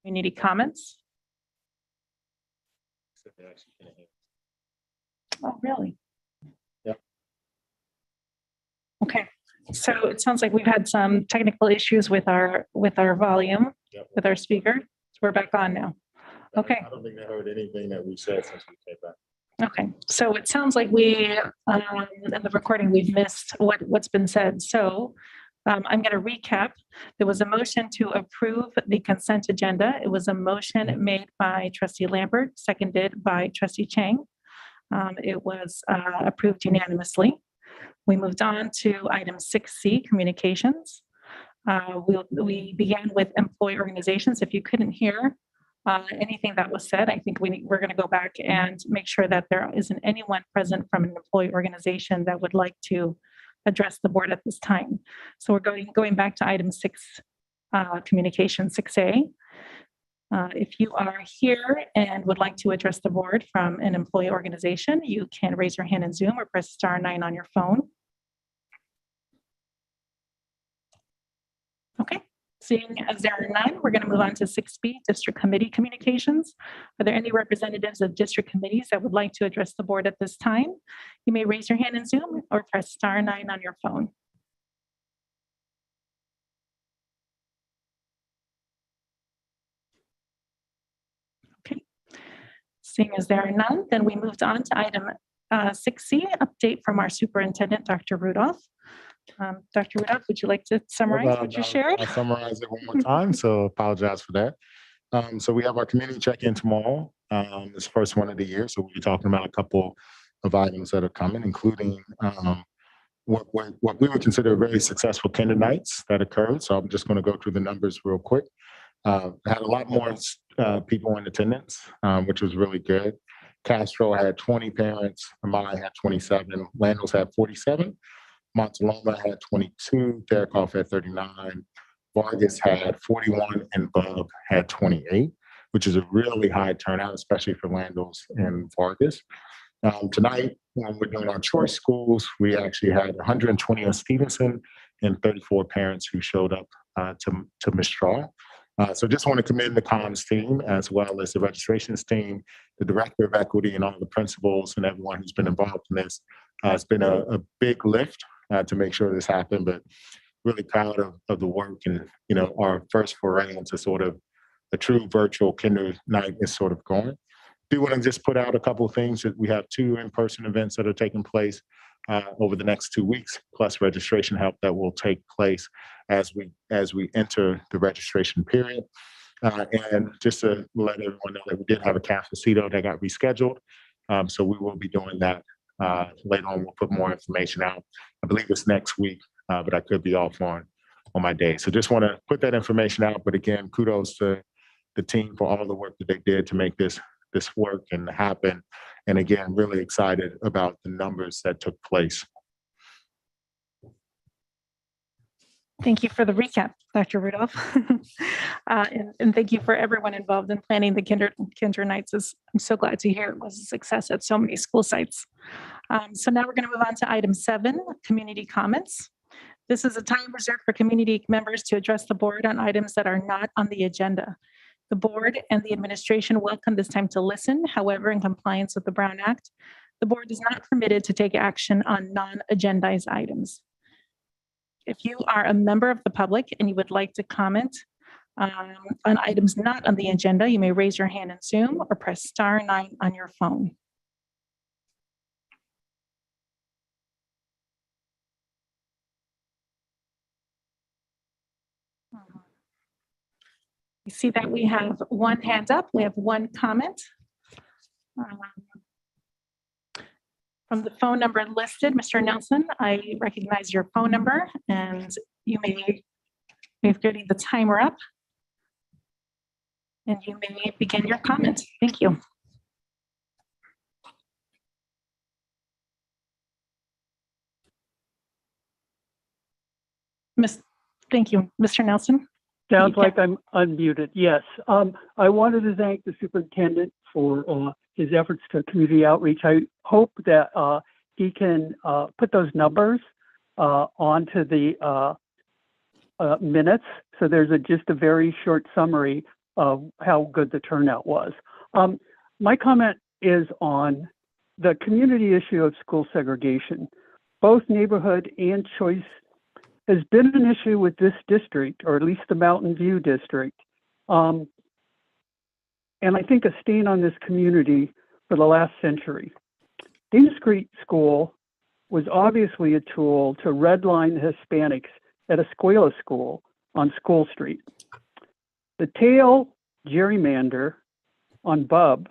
community comments? Oh, really? Yep. Okay, so it sounds like we've had some technical issues with our volume, Yep. with our speaker. So we're back on now. Okay. I don't think they heard anything that we said since we came back. Okay, so it sounds like we, in the recording, we've missed what's been said. So I'm going to recap. There was a motion to approve the consent agenda. It was a motion made by Trustee Lambert, seconded by Trustee Chang. It was approved unanimously. We moved on to item 6C, communications. We began with employee organizations. If you couldn't hear anything that was said, I think we're going to go back and make sure that there isn't anyone present from an employee organization that would like to address the board at this time. So we're going back to item 6, communication 6A. If you are here and would like to address the board from an employee organization, you can raise your hand in Zoom or press *9 on your phone. Okay, seeing as there are none, we're going to move on to 6B, district committee communications. Are there any representatives of district committees that would like to address the board at this time? You may raise your hand in Zoom or press *9 on your phone. Okay, seeing as there are none, then we moved on to item 6C, update from our superintendent, Dr. Rudolph. Dr. Rudolph, would you like to summarize what you shared? I'll summarize it one more time, so apologize for that. So we have our community check-in tomorrow. It's the first one of the year, so we'll be talking about a couple of items that are coming, including what we would consider very successful kinder nights that occurred. So I'm just going to go through the numbers real quick. Had a lot more people in attendance, which was really good. Castro had 20 parents, Amai had 27, Landos had 47. Montaloma had 22, Therakoff had 39, Vargas had 41, and Bub had 28, which is a really high turnout, especially for Landos and Vargas. Tonight, when we're doing our choice schools, we actually had 120 on Stevenson and 34 parents who showed up to Mistral. So just want to commend the comms team as well as the registrations team, the director of equity, and all the principals and everyone who's been involved in this. It's been a big lift to make sure this happened, but really proud of the work and, our first foray into sort of a true virtual kinder night is sort of going. Do want to just put out a couple of things. That we have 2 in-person events that are taking place over the next 2 weeks, plus registration help that will take place as we enter the registration period. And just to let everyone know that we did have a cafecito that got rescheduled. So we will be doing that later on. We'll put more information out. I believe it's next week, but I could be off on my day. So just want to put that information out. But again, kudos to the team for all the work that they did to make this work and happen. And again, really excited about the numbers that took place. Thank you for the recap, Dr. Rudolph. and thank you for everyone involved in planning the kinder nights. I'm so glad to hear it was a success at so many school sites. So now we're going to move on to item 7, community comments. This is a time reserved for community members to address the board on items that are not on the agenda. The board and the administration welcome this time to listen. However, in compliance with the Brown Act, the board is not permitted to take action on non-agendized items. If you are a member of the public and you would like to comment on items not on the agenda, you may raise your hand in Zoom or press *9 on your phone. You see that we have one hand up. We have one comment. From the phone number listed, Mr. Nelson, I recognize your phone number and you may be getting the timer up and you may begin your comment. Thank you. Thank you, Mr. Nelson. Sounds like I'm unmuted. Yes. I wanted to thank the superintendent for his efforts to community outreach. I hope that he can put those numbers onto the minutes. So there's just a very short summary how good the turnout was. My comment is on the community issue of school segregation. Both neighborhood and choice has been an issue with this district, or at least the Mountain View district. And I think a stain on this community for the last century. Dana Street School was obviously a tool to redline the Hispanics at Escuela School on School Street. The tail gerrymander on Bub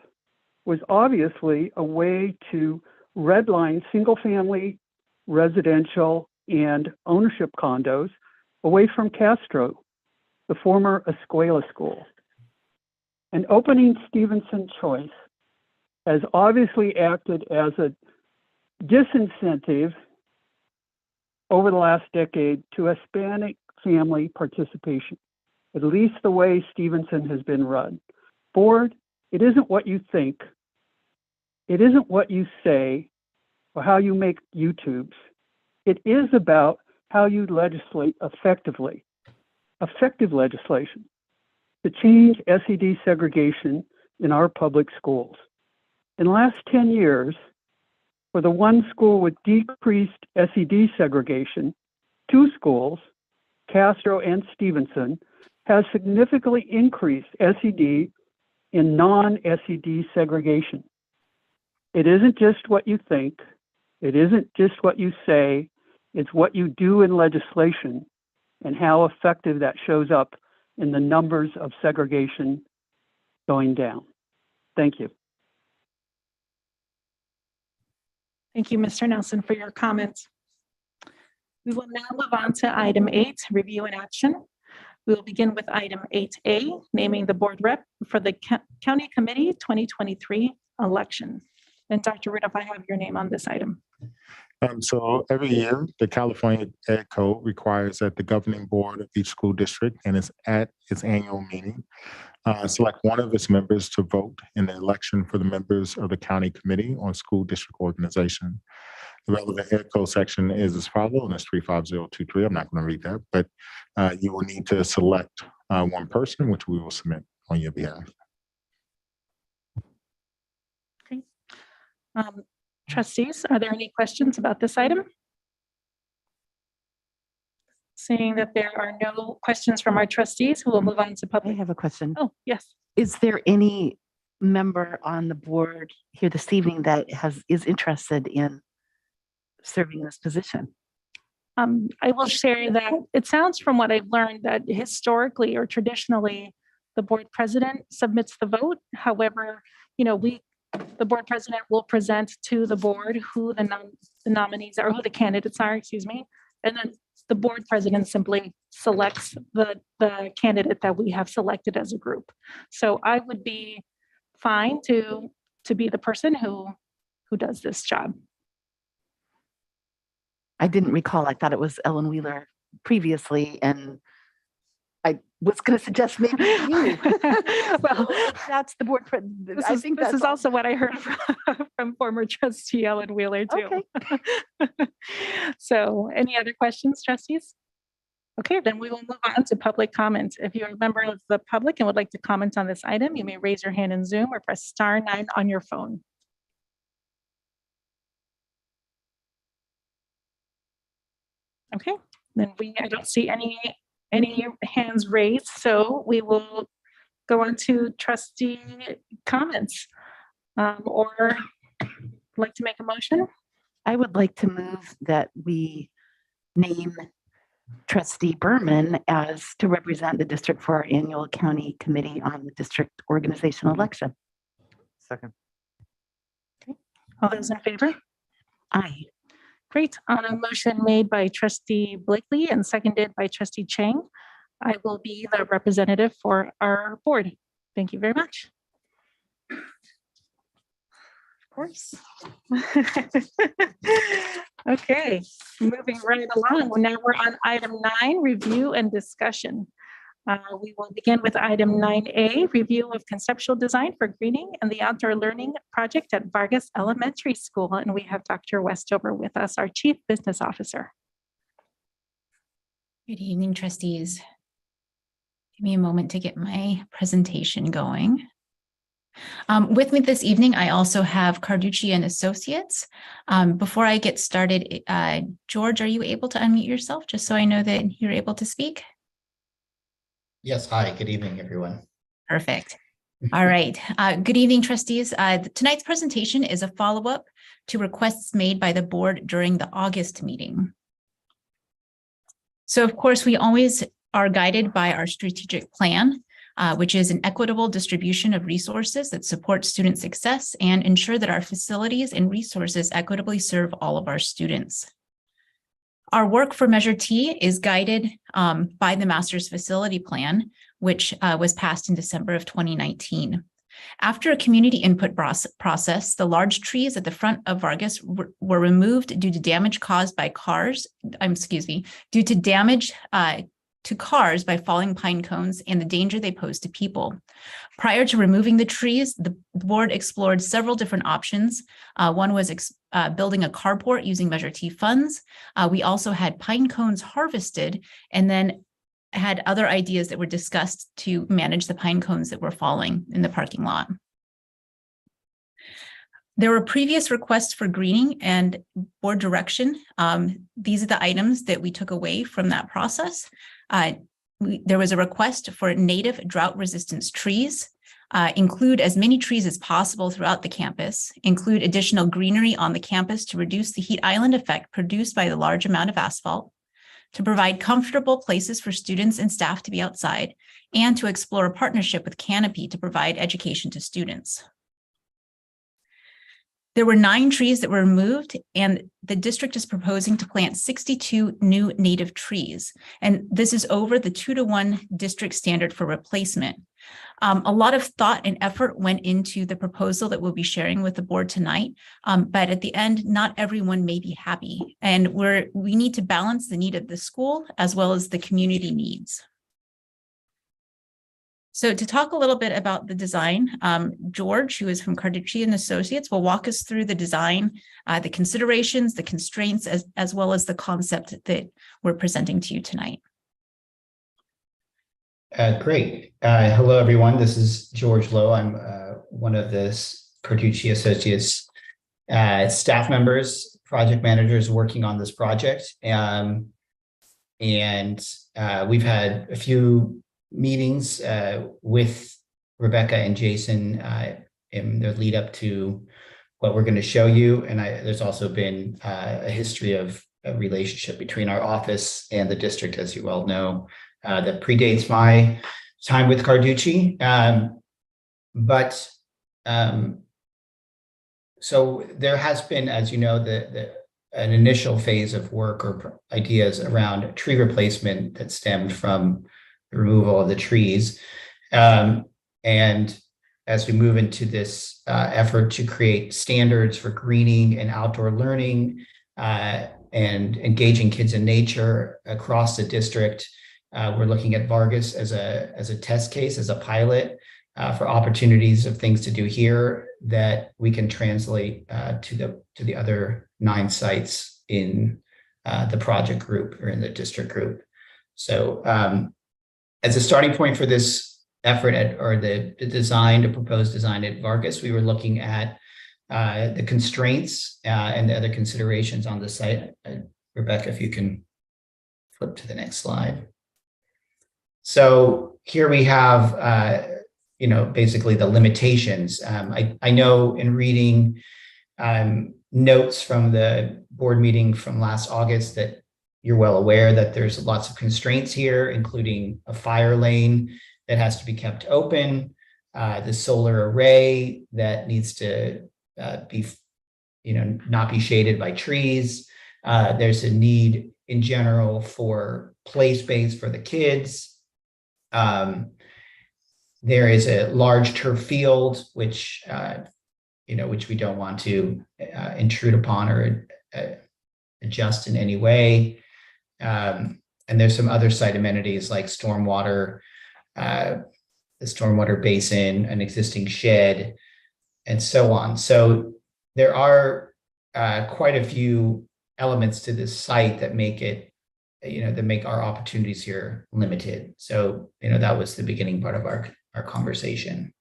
was obviously a way to redline single-family, residential, and ownership condos away from Castro, the former Escuela School. And opening Stevenson Choice has obviously acted as a disincentive over the last decade to Hispanic family participation, at least the way Stevenson has been run. Board, it isn't what you think, it isn't what you say, or how you make YouTubes. It is about how you legislate effectively, effective legislation to change SED segregation in our public schools. In the last 10 years, for the one school with decreased SED segregation, two schools, Castro and Stevenson, has significantly increased SED in non-SED segregation. It isn't just what you think, it isn't just what you say, it's what you do in legislation and how effective that shows up in the numbers of segregation going down. Thank you. Thank you, Mr. Nelson, for your comments. We will now move on to item 8, review and action. We will begin with item 8A, naming the board rep for the County Committee 2023 election. And Dr. Rudolph, I have your name on this item. So every year, the California Ed Code requires that the governing board of each school district and at its annual meeting select one of its members to vote in the election for the members of the county committee on school district organization. The relevant Ed Code section is as follows, and it's 35023. I'm not going to read that, but you will need to select one person, which we will submit on your behalf. Okay. Trustees, are there any questions about this item? Seeing that there are no questions from our trustees, we will move on to I public. have a question. Oh, yes. Is there any member on the board here this evening that is interested in serving this position? I will share that it sounds from what I've learned that historically or traditionally, the board president submits the vote. However, you know, the board president will present to the board who the nominees are, who the candidates are, excuse me. And then the board president simply selects the candidate that we have selected as a group. So I would be fine to be the person who does this job. I didn't recall. I thought it was Ellen Wheeler previously, and I was going to suggest maybe you. Well, that's the board. I think this is also what I heard from former trustee Ellen Wheeler too. Okay. So any other questions, trustees? Okay, then we will move on to public comment. If you're a member of the public and would like to comment on this item, you may raise your hand in Zoom or press *9 on your phone. Okay, then I don't see any hands raised, so we will go on to trustee comments. Or like to make a motion? I would like to move that we name Trustee Berman as to represent the district for our annual county committee on the district organizational election. Second. Okay. All those in favor? Aye. Great. On a motion made by trustee Blakely and seconded by trustee Chang, I will be the representative for our board. Thank you very much. Of course. Okay, moving right along. Now we're on item 9, review and discussion. We will begin with item 9A, review of conceptual design for greening and the outdoor learning project at Vargas Elementary School. And we have Dr. Westover with us, our Chief Business Officer. Good evening, trustees. Give me a moment to get my presentation going. With me this evening, I also have Carducci and Associates. Before I get started, George, are you able to unmute yourself just so I know that you're able to speak? Yes, hi, good evening, everyone. Perfect. All right. Good evening, trustees. Tonight's presentation is a follow-up to requests made by the board during the August meeting. So, of course, we always are guided by our strategic plan, which is an equitable distribution of resources that support student success and ensure that our facilities and resources equitably serve all of our students. Our work for Measure T is guided by the Master's Facility Plan, which was passed in December of 2019. After a community input process, the large trees at the front of Vargas were removed due to damage caused by due to damage to cars by falling pine cones and the danger they pose to people. Prior to removing the trees, the board explored several different options. One was building a carport using Measure T funds. We also had pine cones harvested and then had other ideas that were discussed to manage the pine cones that were falling in the parking lot. There were previous requests for greening and board direction. These are the items that we took away from that process. There was a request for native drought-resistant trees, include as many trees as possible throughout the campus, include additional greenery on the campus to reduce the heat island effect produced by the large amount of asphalt, to provide comfortable places for students and staff to be outside, and to explore a partnership with Canopy to provide education to students. There were 9 trees that were removed, and the district is proposing to plant 62 new native trees. And this is over the 2-to-1 district standard for replacement. A lot of thought and effort went into the proposal that we'll be sharing with the board tonight. But at the end, not everyone may be happy. And we need to balance the need of the school as well as the community needs. So to talk a little bit about the design, George, who is from Carducci and Associates, will walk us through the design, the considerations, the constraints, as well as the concept that we're presenting to you tonight. Great. Hello, everyone. This is George Lowe. I'm one of the Carducci Associates staff members, project managers working on this project. And we've had a few meetings with Rebecca and Jason in the lead up to what we're going to show you. And there's also been a history of a relationship between our office and the district, as you all know, that predates my time with Carducci. So there has been, as you know, an initial phase of work or ideas around tree replacement that stemmed from the removal of the trees. And as we move into this effort to create standards for greening and outdoor learning and engaging kids in nature across the district, we're looking at Vargas as a test case, as a pilot for opportunities of things to do here that we can translate to the other 9 sites in the project group or in the district group. So as a starting point for this effort the proposed design at Vargas, we were looking at the constraints and the other considerations on the site. Rebecca, if you can flip to the next slide. So here we have, basically the limitations. I know in reading notes from the board meeting from last August that you're well aware that there's lots of constraints here, including a fire lane that has to be kept open, the solar array that needs to be, not be shaded by trees. There's a need in general for play space for the kids. There is a large turf field, which we don't want to intrude upon or adjust in any way. And there's some other site amenities like stormwater, the stormwater basin, an existing shed, and so on. So there are quite a few elements to this site that make it that make our opportunities here limited. So, that was the beginning part of our conversation.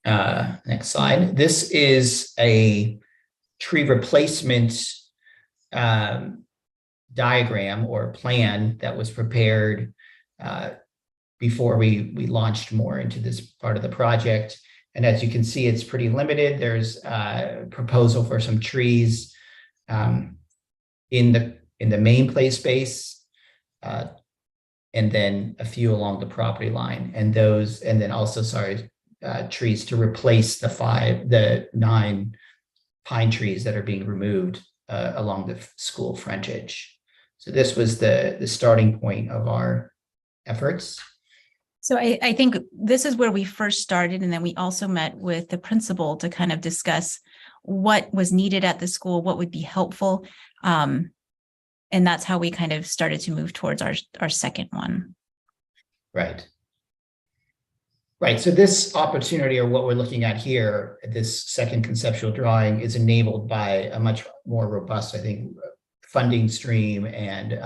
Next slide. This is a tree replacement diagram or plan that was prepared before we launched more into this part of the project. And as you can see, it's pretty limited. There's a proposal for some trees in the main play space, and then a few along the property line, and then also, trees to replace the 9 pine trees that are being removed along the school frontage. So this was the starting point of our efforts. So I think this is where we first started, and then we also met with the principal to kind of discuss what was needed at the school, what would be helpful. And that's how we kind of started to move towards our second one. Right. So this opportunity, or what we're looking at here, this second conceptual drawing, is enabled by a much more robust, I think, funding stream and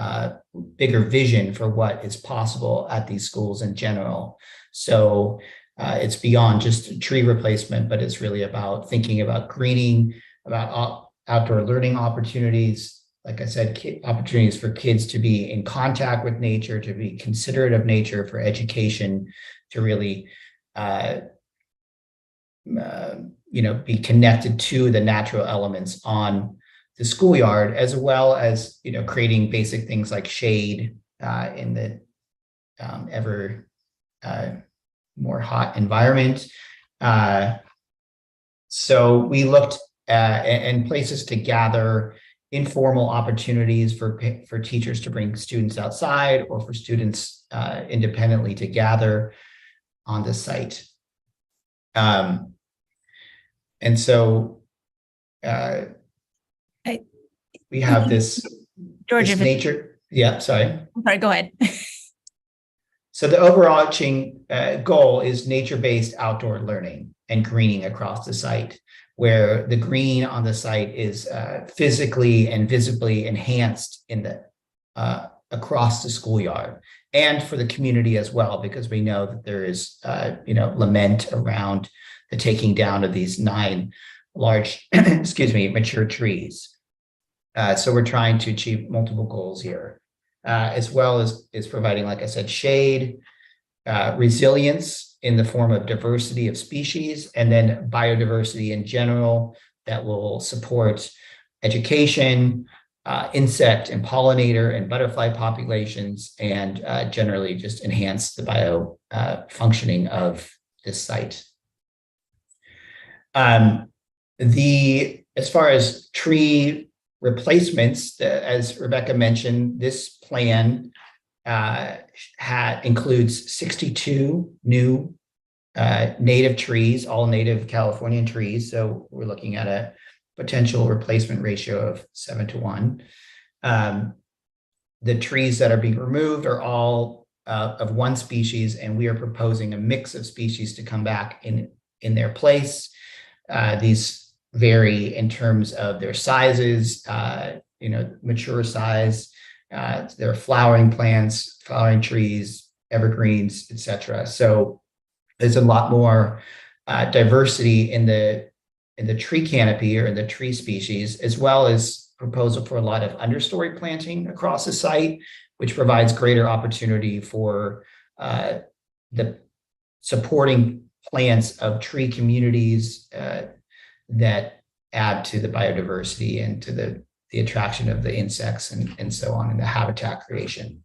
bigger vision for what is possible at these schools in general. So it's beyond just tree replacement, but it's really about thinking about greening, about outdoor learning opportunities. Like I said, opportunities for kids to be in contact with nature, to be considerate of nature, for education, to really be connected to the natural elements on the schoolyard, as well as creating basic things like shade in the ever more hot environment. So we looked and places to gather informal opportunities for teachers to bring students outside, or for students independently to gather on the site. And so we have this, George, this nature. Yeah, sorry. Sorry, go ahead. So the overarching goal is nature-based outdoor learning and greening across the site, where the green on the site is physically and visibly enhanced in the across the schoolyard, and for the community as well, because we know that there is lament around the taking down of these 9 large mature trees. So we're trying to achieve multiple goals here, as well as providing, like I said, shade, resilience in the form of diversity of species, and then biodiversity in general that will support education, insect and pollinator and butterfly populations, and generally just enhance the bio functioning of this site. As far as tree replacements, as Rebecca mentioned, this plan includes 62 new native trees, all native Californian trees. So we're looking at a potential replacement ratio of 7-to-1. The trees that are being removed are all of one species, and we are proposing a mix of species to come back in their place. These vary in terms of their sizes, mature size. There are flowering plants, flowering trees, evergreens, etc. So there's a lot more diversity in the tree canopy, or in the tree species, as well as proposal for a lot of understory planting across the site, which provides greater opportunity for the supporting plants of tree communities that add to the biodiversity and to the attraction of the insects and so on, in the habitat creation.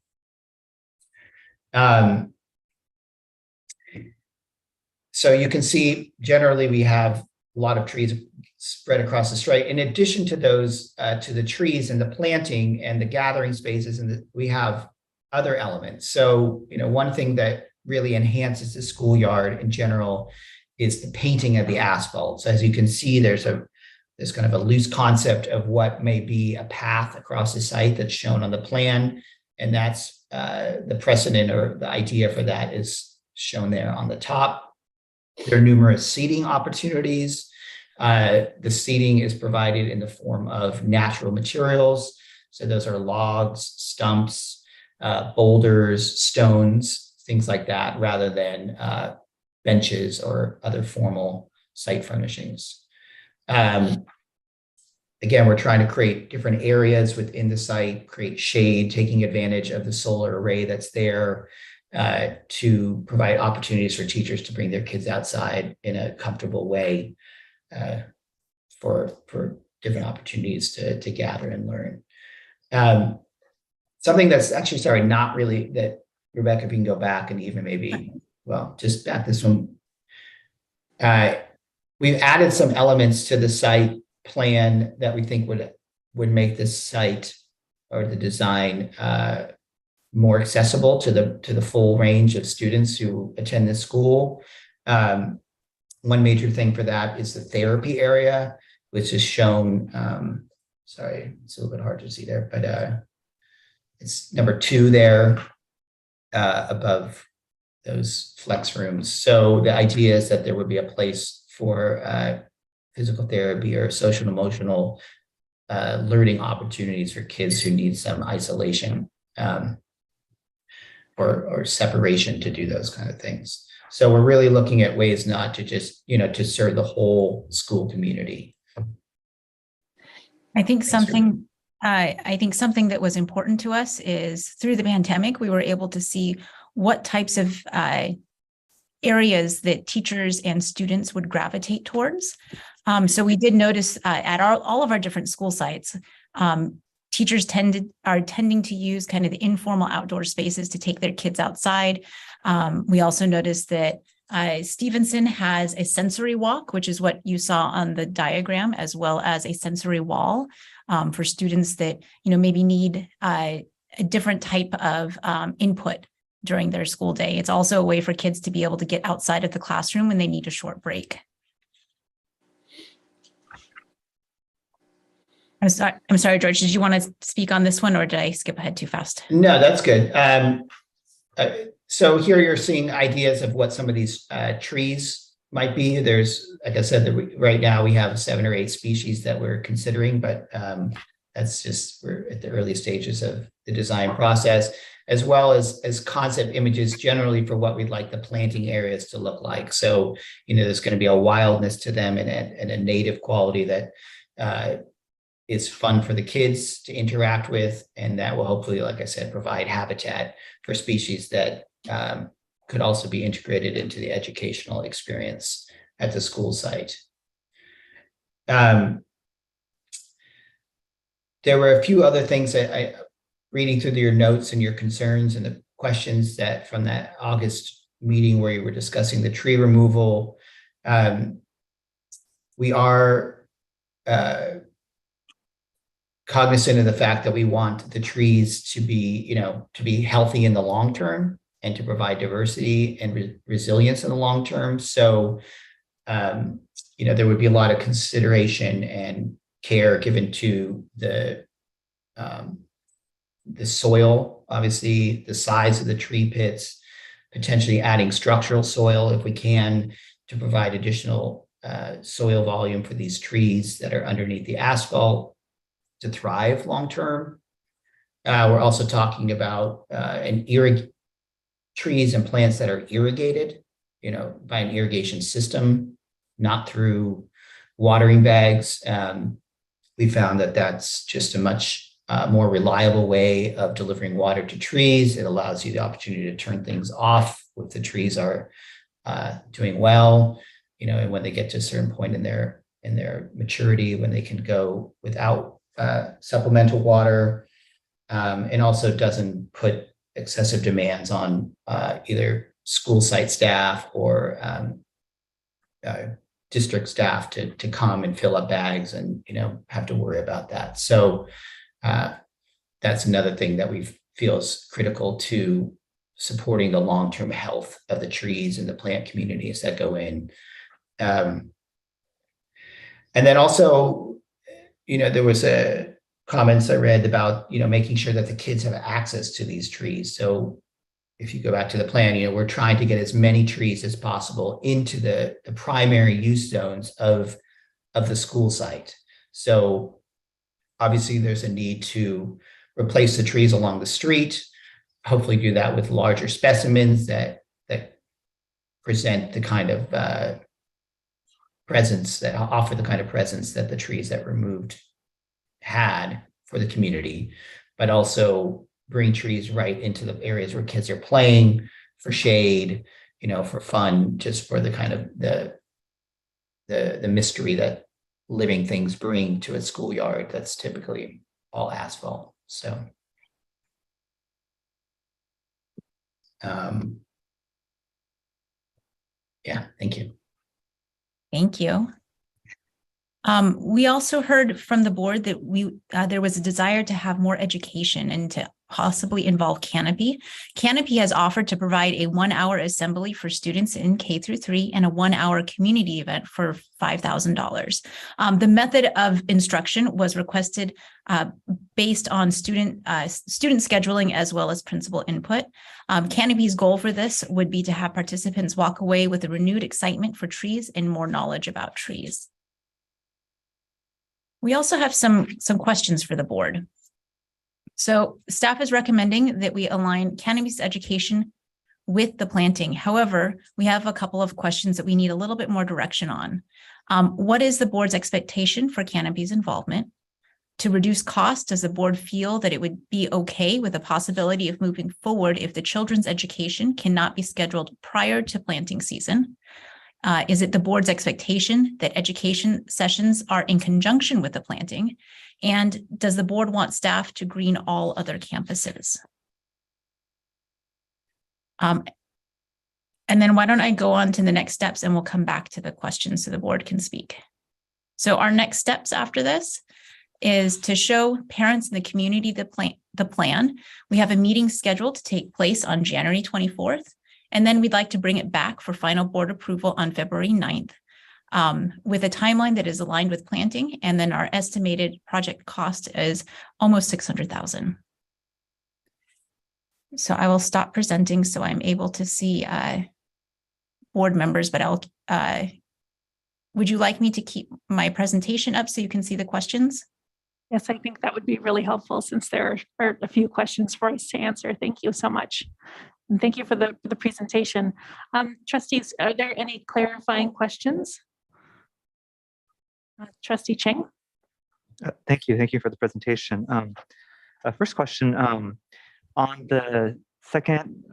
So you can see generally we have a lot of trees spread across the site. In addition to those, to the trees and the planting and the gathering spaces, and we have other elements. So, one thing that really enhances the schoolyard in general is the painting of the asphalt. So as you can see, there's kind of a loose concept of what may be a path across the site that's shown on the plan. And that's the precedent, or the idea for that, is shown there on the top. There are numerous seating opportunities. The seating is provided in the form of natural materials. So those are logs, stumps, boulders, stones, things like that, rather than benches or other formal site furnishings. Again, we're trying to create different areas within the site, create shade, taking advantage of the solar array that's there to provide opportunities for teachers to bring their kids outside in a comfortable way for different opportunities to gather and learn. Something that's actually, sorry, not really, that Rebecca, if you can go back and even maybe, well, just back this one. We've added some elements to the site plan that we think would make this site or the design more accessible to the full range of students who attend this school. One major thing for that is the therapy area, which is shown, sorry, it's a little bit hard to see there, but it's number 2 there above those flex rooms. So the idea is that there would be a place for physical therapy or social and emotional learning opportunities for kids who need some isolation or separation to do those kind of things. So we're really looking at ways not to just, to serve the whole school community. I think something that was important to us is through the pandemic, we were able to see what types of areas that teachers and students would gravitate towards. So we did notice at all of our different school sites, teachers are tending to use kind of the informal outdoor spaces to take their kids outside. We also noticed that Stevenson has a sensory walk, which is what you saw on the diagram, as well as a sensory wall for students that maybe need a different type of input during their school day. It's also a way for kids to be able to get outside of the classroom when they need a short break. I'm sorry, George, did you want to speak on this one or did I skip ahead too fast? No, that's good. So here you're seeing ideas of what some of these trees might be. There's, like I said, right now we have 7 or 8 species that we're considering, but that's just, we're at the early stages of the design process, as well as concept images generally for what we'd like the planting areas to look like. So, there's going to be a wildness to them and a native quality that is fun for the kids to interact with. And that will hopefully, like I said, provide habitat for species that could also be integrated into the educational experience at the school site. There were a few other things that reading through your notes and your concerns and the questions that from that August meeting where you were discussing the tree removal. We are cognizant of the fact that we want the trees to be healthy in the long term and to provide diversity and resilience in the long term. So, there would be a lot of consideration and care given to the soil, obviously the size of the tree pits, potentially adding structural soil if we can to provide additional soil volume for these trees that are underneath the asphalt to thrive long-term. We're also talking about trees and plants that are irrigated, by an irrigation system, not through watering bags. We found that that's just a much more reliable way of delivering water to trees. It allows you the opportunity to turn things off if the trees are doing well, and when they get to a certain point in their maturity, when they can go without supplemental water, and also doesn't put excessive demands on either school site staff or district staff to come and fill up bags and have to worry about that. So that's another thing that we feel is critical to supporting the long-term health of the trees and the plant communities that go in. And then also, there was comments I read about, making sure that the kids have access to these trees. So if you go back to the plan, we're trying to get as many trees as possible into the primary use zones of the school site. So obviously there's a need to replace the trees along the street, hopefully do that with larger specimens that present the kind of presence that offer the kind of presence that the trees that removed had for the community, but also bring trees right into the areas where kids are playing for shade, for fun, just for the kind of the mystery that living things bring to a schoolyard that's typically all asphalt. So yeah, thank you. Thank you. We also heard from the board that there was a desire to have more education and to possibly involve Canopy. Canopy has offered to provide a 1-hour assembly for students in K through 3 and a 1-hour community event for $5,000. The method of instruction was requested based on student scheduling as well as principal input. Canopy's goal for this would be to have participants walk away with a renewed excitement for trees and more knowledge about trees. We also have some questions for the board. So staff is recommending that we align Canopy's education with the planting. However, we have a couple of questions that we need a little bit more direction on. What is the board's expectation for Canopy's involvement? To reduce cost, does the board feel that it would be okay with the possibility of moving forward if the children's education cannot be scheduled prior to planting season? Is it the board's expectation that education sessions are in conjunction with the planting? And does the board want staff to green all other campuses? And then why don't I go on to the next steps and we'll come back to the questions so the board can speak. So our next steps after this is to show parents in the community the plan. We have a meeting scheduled to take place on January 24th. And then we'd like to bring it back for final board approval on February 9th with a timeline that is aligned with planting. And then our estimated project cost is almost $600,000. So I will stop presenting so I'm able to see board members, but would you like me to keep my presentation up so you can see the questions? Yes, I think that would be really helpful since there are a few questions for us to answer. Thank you so much. And thank you for the presentation. Trustees, are there any clarifying questions? Trustee Cheng? Thank you. Thank you for the presentation. First question, on the second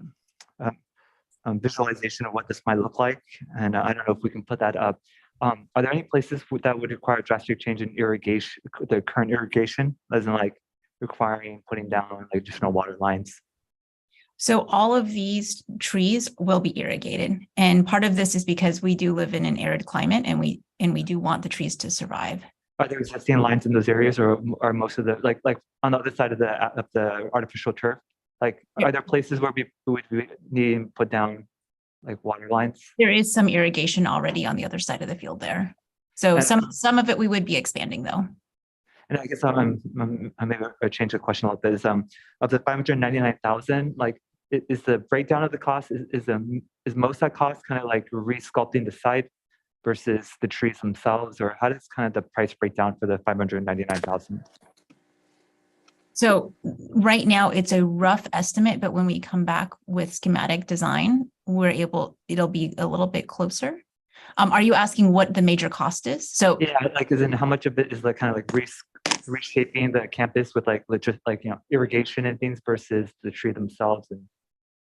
visualization of what this might look like, and I don't know if we can put that up. Are there any places that would require drastic change in irrigation, the current irrigation, as in like requiring putting down like additional water lines? So all of these trees will be irrigated. And part of this is because we do live in an arid climate and we do want the trees to survive. Are there existing lines in those areas, or are most of the like on the other side of the artificial turf? Like, are there places where we would need to put down like water lines? There is some irrigation already on the other side of the field there. So some of it we would be expanding though. And I guess I maybe change the question a little bit. Is of the 599,000, like is the breakdown of the cost is most of that cost kind of like resculpting the site versus the trees themselves, or how does kind of the price break down for the 599,000? So right now it's a rough estimate, but when we come back with schematic design, it'll be a little bit closer. Are you asking what the major cost is? So yeah, like as in how much of it is like kind of like reshaping the campus with like just like irrigation and things versus the tree themselves? And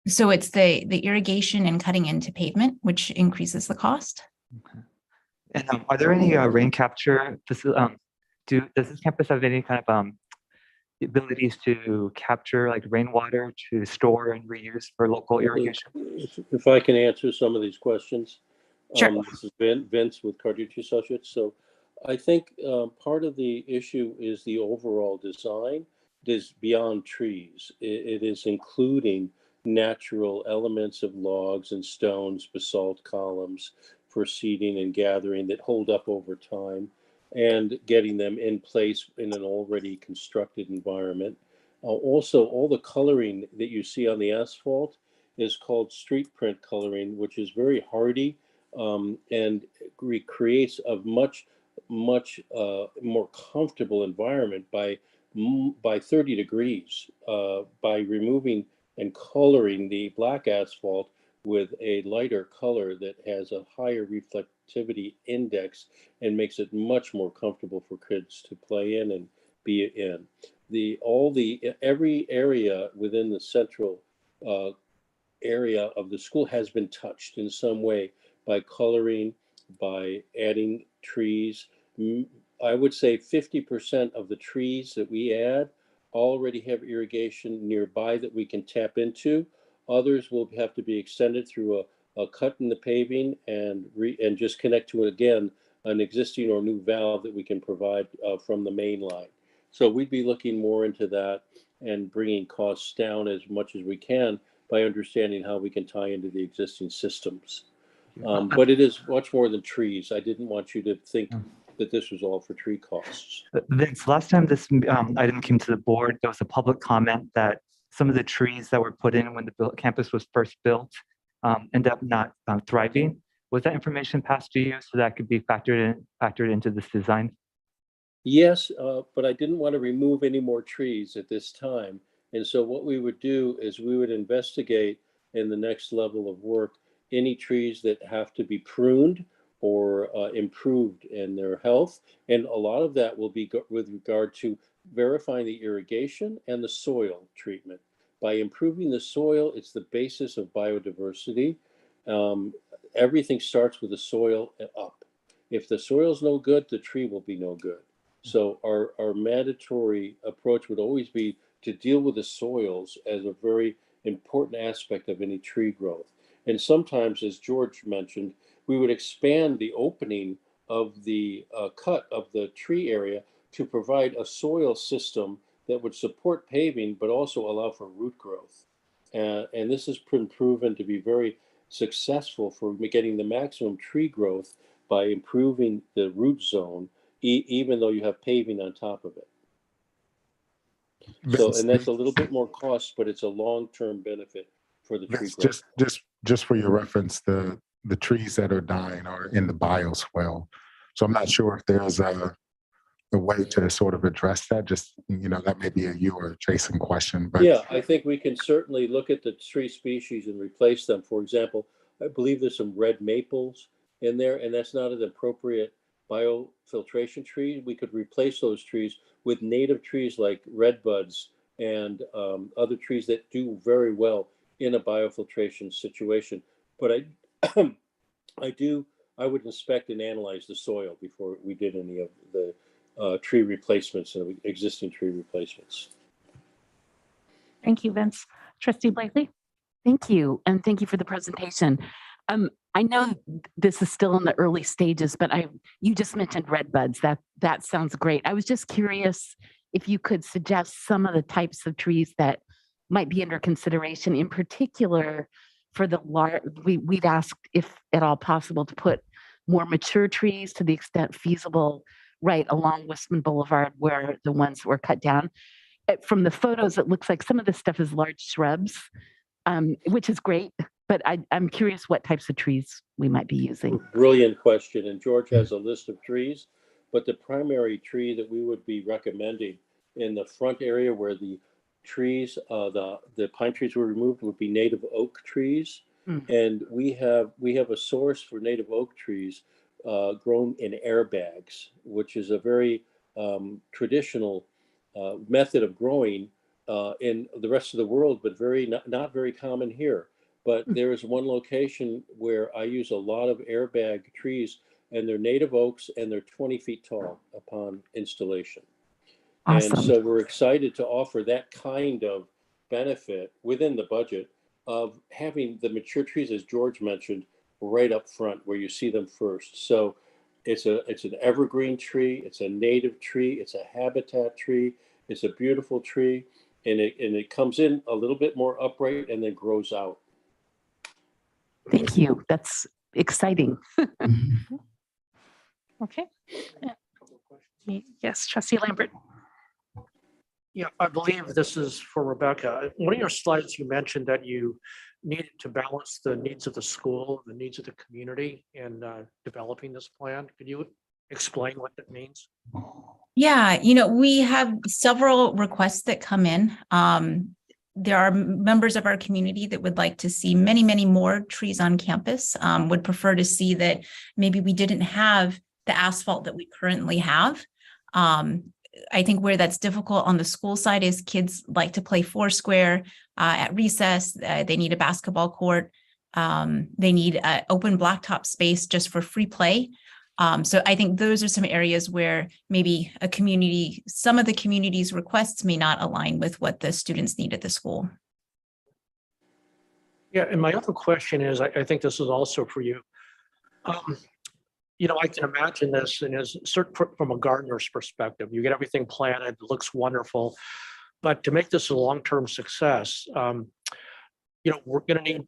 so it's the irrigation and cutting into pavement, which increases the cost. Okay. And are there any rain capture? Does this campus have any kind of abilities to capture like rainwater to store and reuse for local irrigation? If I can answer some of these questions. Sure. This is Vince with Carducci Associates. So I think part of the issue is the overall design. It is beyond trees. It is including natural elements of logs and stones, basalt columns for seeding and gathering that hold up over time, and getting them in place in an already constructed environment. Also, all the coloring that you see on the asphalt is called street print coloring, which is very hardy and recreates a much much more comfortable environment by 30 degrees by removing and coloring the black asphalt with a lighter color that has a higher reflectivity index and makes it much more comfortable for kids to play in and be in. Every area within the central area of the school has been touched in some way by coloring, by adding trees. I would say 50% of the trees that we add already have irrigation nearby that we can tap into. Others will have to be extended through a cut in the paving and just connect to, again, an existing or new valve that we can provide from the main line. So we'd be looking more into that and bringing costs down as much as we can by understanding how we can tie into the existing systems. But it is much more than trees. I didn't want you to think that this was all for tree costs. Vince, last time this item came to the board, there was a public comment that some of the trees that were put in when the campus was first built ended up not thriving. Was that information passed to you so that could be factored into this design? Yes, but I didn't want to remove any more trees at this time. And so what we would do is we would investigate in the next level of work any trees that have to be pruned or improved in their health. And a lot of that will be with regard to verifying the irrigation and the soil treatment. By improving the soil, it's the basis of biodiversity. Everything starts with the soil up. If the soil's no good, the tree will be no good. So our mandatory approach would always be to deal with the soils as a very important aspect of any tree growth. And sometimes, as George mentioned, we would expand the opening of the cut of the tree area to provide a soil system that would support paving, but also allow for root growth. And this has been proven to be very successful for getting the maximum tree growth by improving the root zone, even though you have paving on top of it. So, and that's a little bit more cost, but it's a long-term benefit for the tree growth. Just for your reference, the trees that are dying are in the bioswale. So I'm not sure if there's a way to sort of address that. Just, that may be a you or Jason question. But yeah, I think we can certainly look at the tree species and replace them. For example, I believe there's some red maples in there, and that's not an appropriate biofiltration tree. We could replace those trees with native trees like redbuds and other trees that do very well in a biofiltration situation. But I would inspect and analyze the soil before we did any of the tree replacements and existing tree replacements. Thank you, Vince. Trustee Blakely. Thank you. And thank you for the presentation. I know this is still in the early stages, but you just mentioned redbuds. That sounds great. I was just curious if you could suggest some of the types of trees that might be under consideration, in particular for the large. We'd asked if at all possible to put more mature trees to the extent feasible right along Westman Boulevard where the ones were cut down. From the photos, it looks like some of this stuff is large shrubs, which is great. But I'm curious what types of trees we might be using. Brilliant question. And George has a list of trees, but the primary tree that we would be recommending in the front area where the trees, the pine trees were removed, would be native oak trees. And we have a source for native oak trees grown in airbags, which is a very traditional method of growing in the rest of the world, but not very common here. But there is one location where I use a lot of airbag trees, and they're native oaks, and they're 20 feet tall upon installation. Awesome. And so we're excited to offer that kind of benefit within the budget of having the mature trees, as George mentioned, right up front where you see them first. So it's an evergreen tree, it's a native tree, it's a habitat tree, it's a beautiful tree, and it comes in a little bit more upright and then grows out. Thank you. That's exciting. Okay. Yes, Trustee Lambert. Yeah, I believe this is for Rebecca. One of your slides, you mentioned that you needed to balance the needs of the school, the needs of the community in developing this plan. Could you explain what that means? Yeah, we have several requests that come in. There are members of our community that would like to see many, many more trees on campus, would prefer to see that maybe we didn't have the asphalt that we currently have. I think where that's difficult on the school side is kids like to play foursquare at recess. They need a basketball court. They need an open blacktop space just for free play. So I think those are some areas where maybe some of the community's requests may not align with what the students need at the school. Yeah, and my other question is, I think this is also for you. I can imagine this, and as from a gardener's perspective, you get everything planted, it looks wonderful, but to make this a long-term success, we're going to need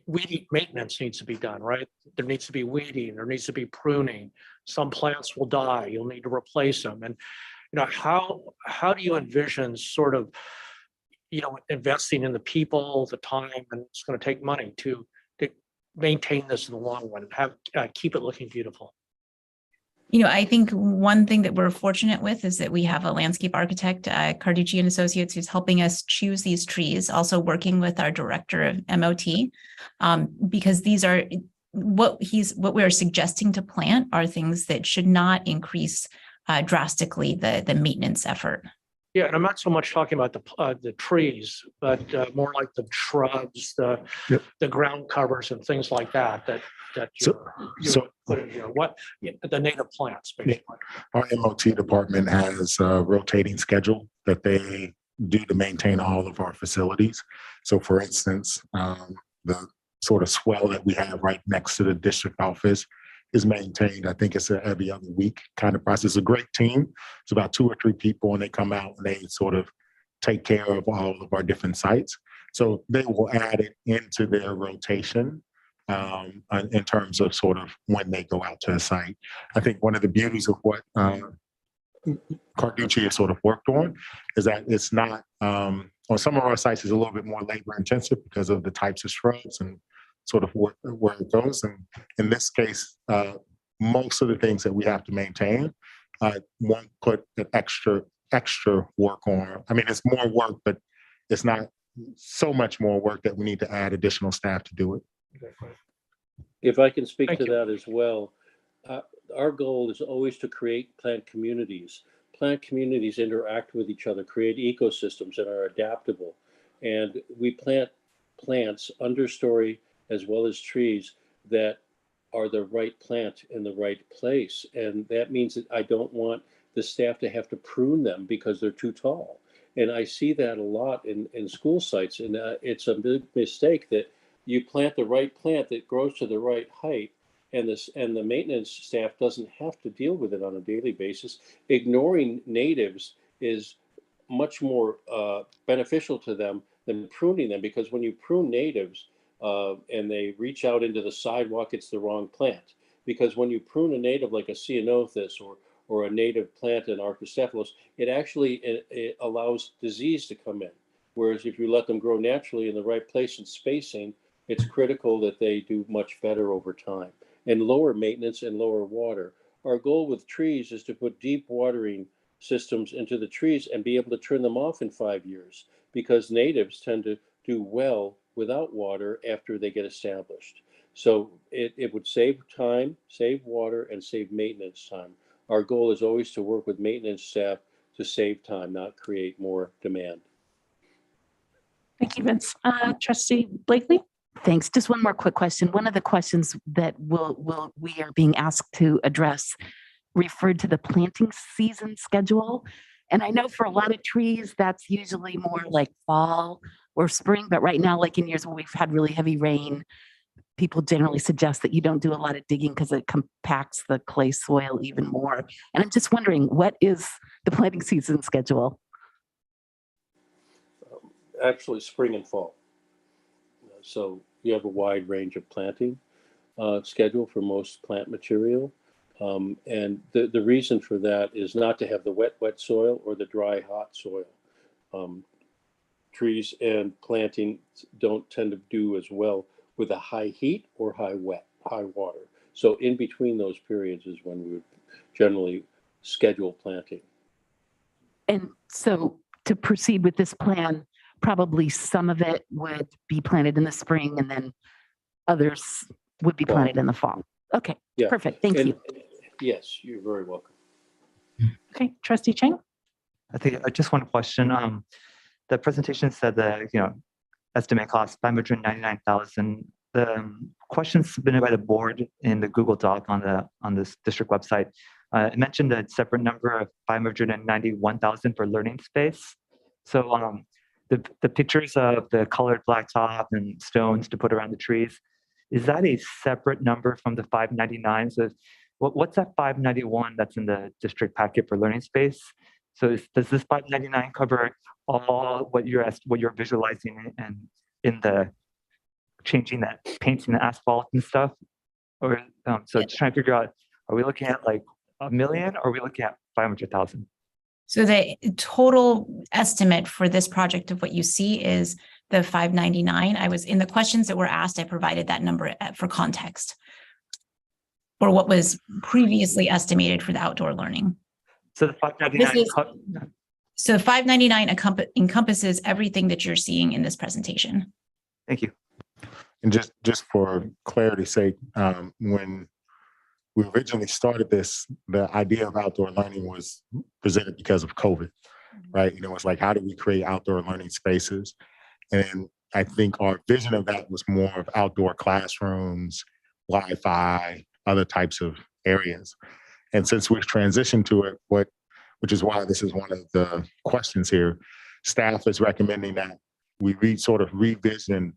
weed maintenance needs to be done, right? There needs to be weeding, there needs to be pruning. Some plants will die, you'll need to replace them. And how do you envision sort of investing in the people, the time, and it's going to take money to maintain this in the long run and have keep it looking beautiful? I think one thing that we're fortunate with is that we have a landscape architect, Carducci and Associates, who's helping us choose these trees, also working with our director of MOT, because these are what we're suggesting to plant are things that should not increase drastically the maintenance effort. Yeah, and I'm not so much talking about the trees, but more like the shrubs, the ground covers and things like that you put in here. The native plants, basically. Our MOT department has a rotating schedule that they do to maintain all of our facilities. So, for instance, the sort of swell that we have right next to the district office is maintained. I think it's every other week kind of process. It's a great team. It's about 2 or 3 people, and they come out and they sort of take care of all of our different sites. So they will add it into their rotation in terms of sort of when they go out to a site. I think one of the beauties of what Carducci has sort of worked on is that it's not, on some of our sites is a little bit more labor intensive because of the types of shrubs and sort of where it goes. And in this case, most of the things that we have to maintain won't put an extra work on. I mean, it's more work, but it's not so much more work that we need to add additional staff to do it. If I can speak Thank to you. that as well, our goal is always to create plant communities. Plant communities interact with each other, create ecosystems that are adaptable. And we plant plants understory as well as trees that are the right plant in the right place. And that means that I don't want the staff to have to prune them because they're too tall. And I see that a lot in school sites. And it's a big mistake that you plant the right plant that grows to the right height, and the maintenance staff doesn't have to deal with it on a daily basis. Ignoring natives is much more beneficial to them than pruning them, because when you prune natives and they reach out into the sidewalk, it's the wrong plant. Because when you prune a native like a ceanothus or a native plant in Archocephalus, it allows disease to come in. Whereas if you let them grow naturally in the right place and spacing, it's critical that they do much better over time. And lower maintenance and lower water. Our goal with trees is to put deep watering systems into the trees and be able to turn them off in 5 years, because natives tend to do well without water after they get established. So it would save time, save water, and save maintenance time. Our goal is always to work with maintenance staff to save time, not create more demand. Thank you, Vince. Trustee Blakely? Thanks. Just one more quick question. One of the questions that we are being asked to address referred to the planting season schedule. And I know for a lot of trees, that's usually more like fall or spring, but right now, like in years when we've had really heavy rain, people generally suggest that you don't do a lot of digging because it compacts the clay soil even more. And I'm just wondering, what is the planting season schedule? Actually, spring and fall. So you have a wide range of planting schedule for most plant material. And the reason for that is not to have the wet soil or the dry, hot soil. Trees and planting don't tend to do as well with a high heat or high water. So in between those periods is when we would generally schedule planting. And so to proceed with this plan, probably some of it would be planted in the spring and then others would be planted in the fall. Okay, Yeah. perfect. Thank you. Yes, you're very welcome. Okay, Trustee Chang? I think just one question. The presentation said that, estimate cost 599,000. The questions submitted by the board in the Google Doc on this district website, it mentioned a separate number of 591,000 for learning space. So the pictures of the colored blacktop and stones to put around the trees, is that a separate number from the 599? So what's that 591 that's in the district packet for learning space? So does this 599 cover all what you're visualizing and in the changing that painting the asphalt and stuff? Or so just trying to figure out, are we looking at like $1 million or are we looking at 500,000? So the total estimate for this project of what you see is the 599. I was in the questions that were asked, I provided that number for context, or what was previously estimated for the outdoor learning. So the 599. So 599 encompasses everything that you're seeing in this presentation. Thank you. And just for clarity's sake, when we originally started this, the idea of outdoor learning was presented because of COVID, right? It's like, how do we create outdoor learning spaces? And I think our vision of that was more of outdoor classrooms, Wi-Fi, other types of areas. And since we've transitioned to it, which is why this is one of the questions here, staff is recommending that we sort of revision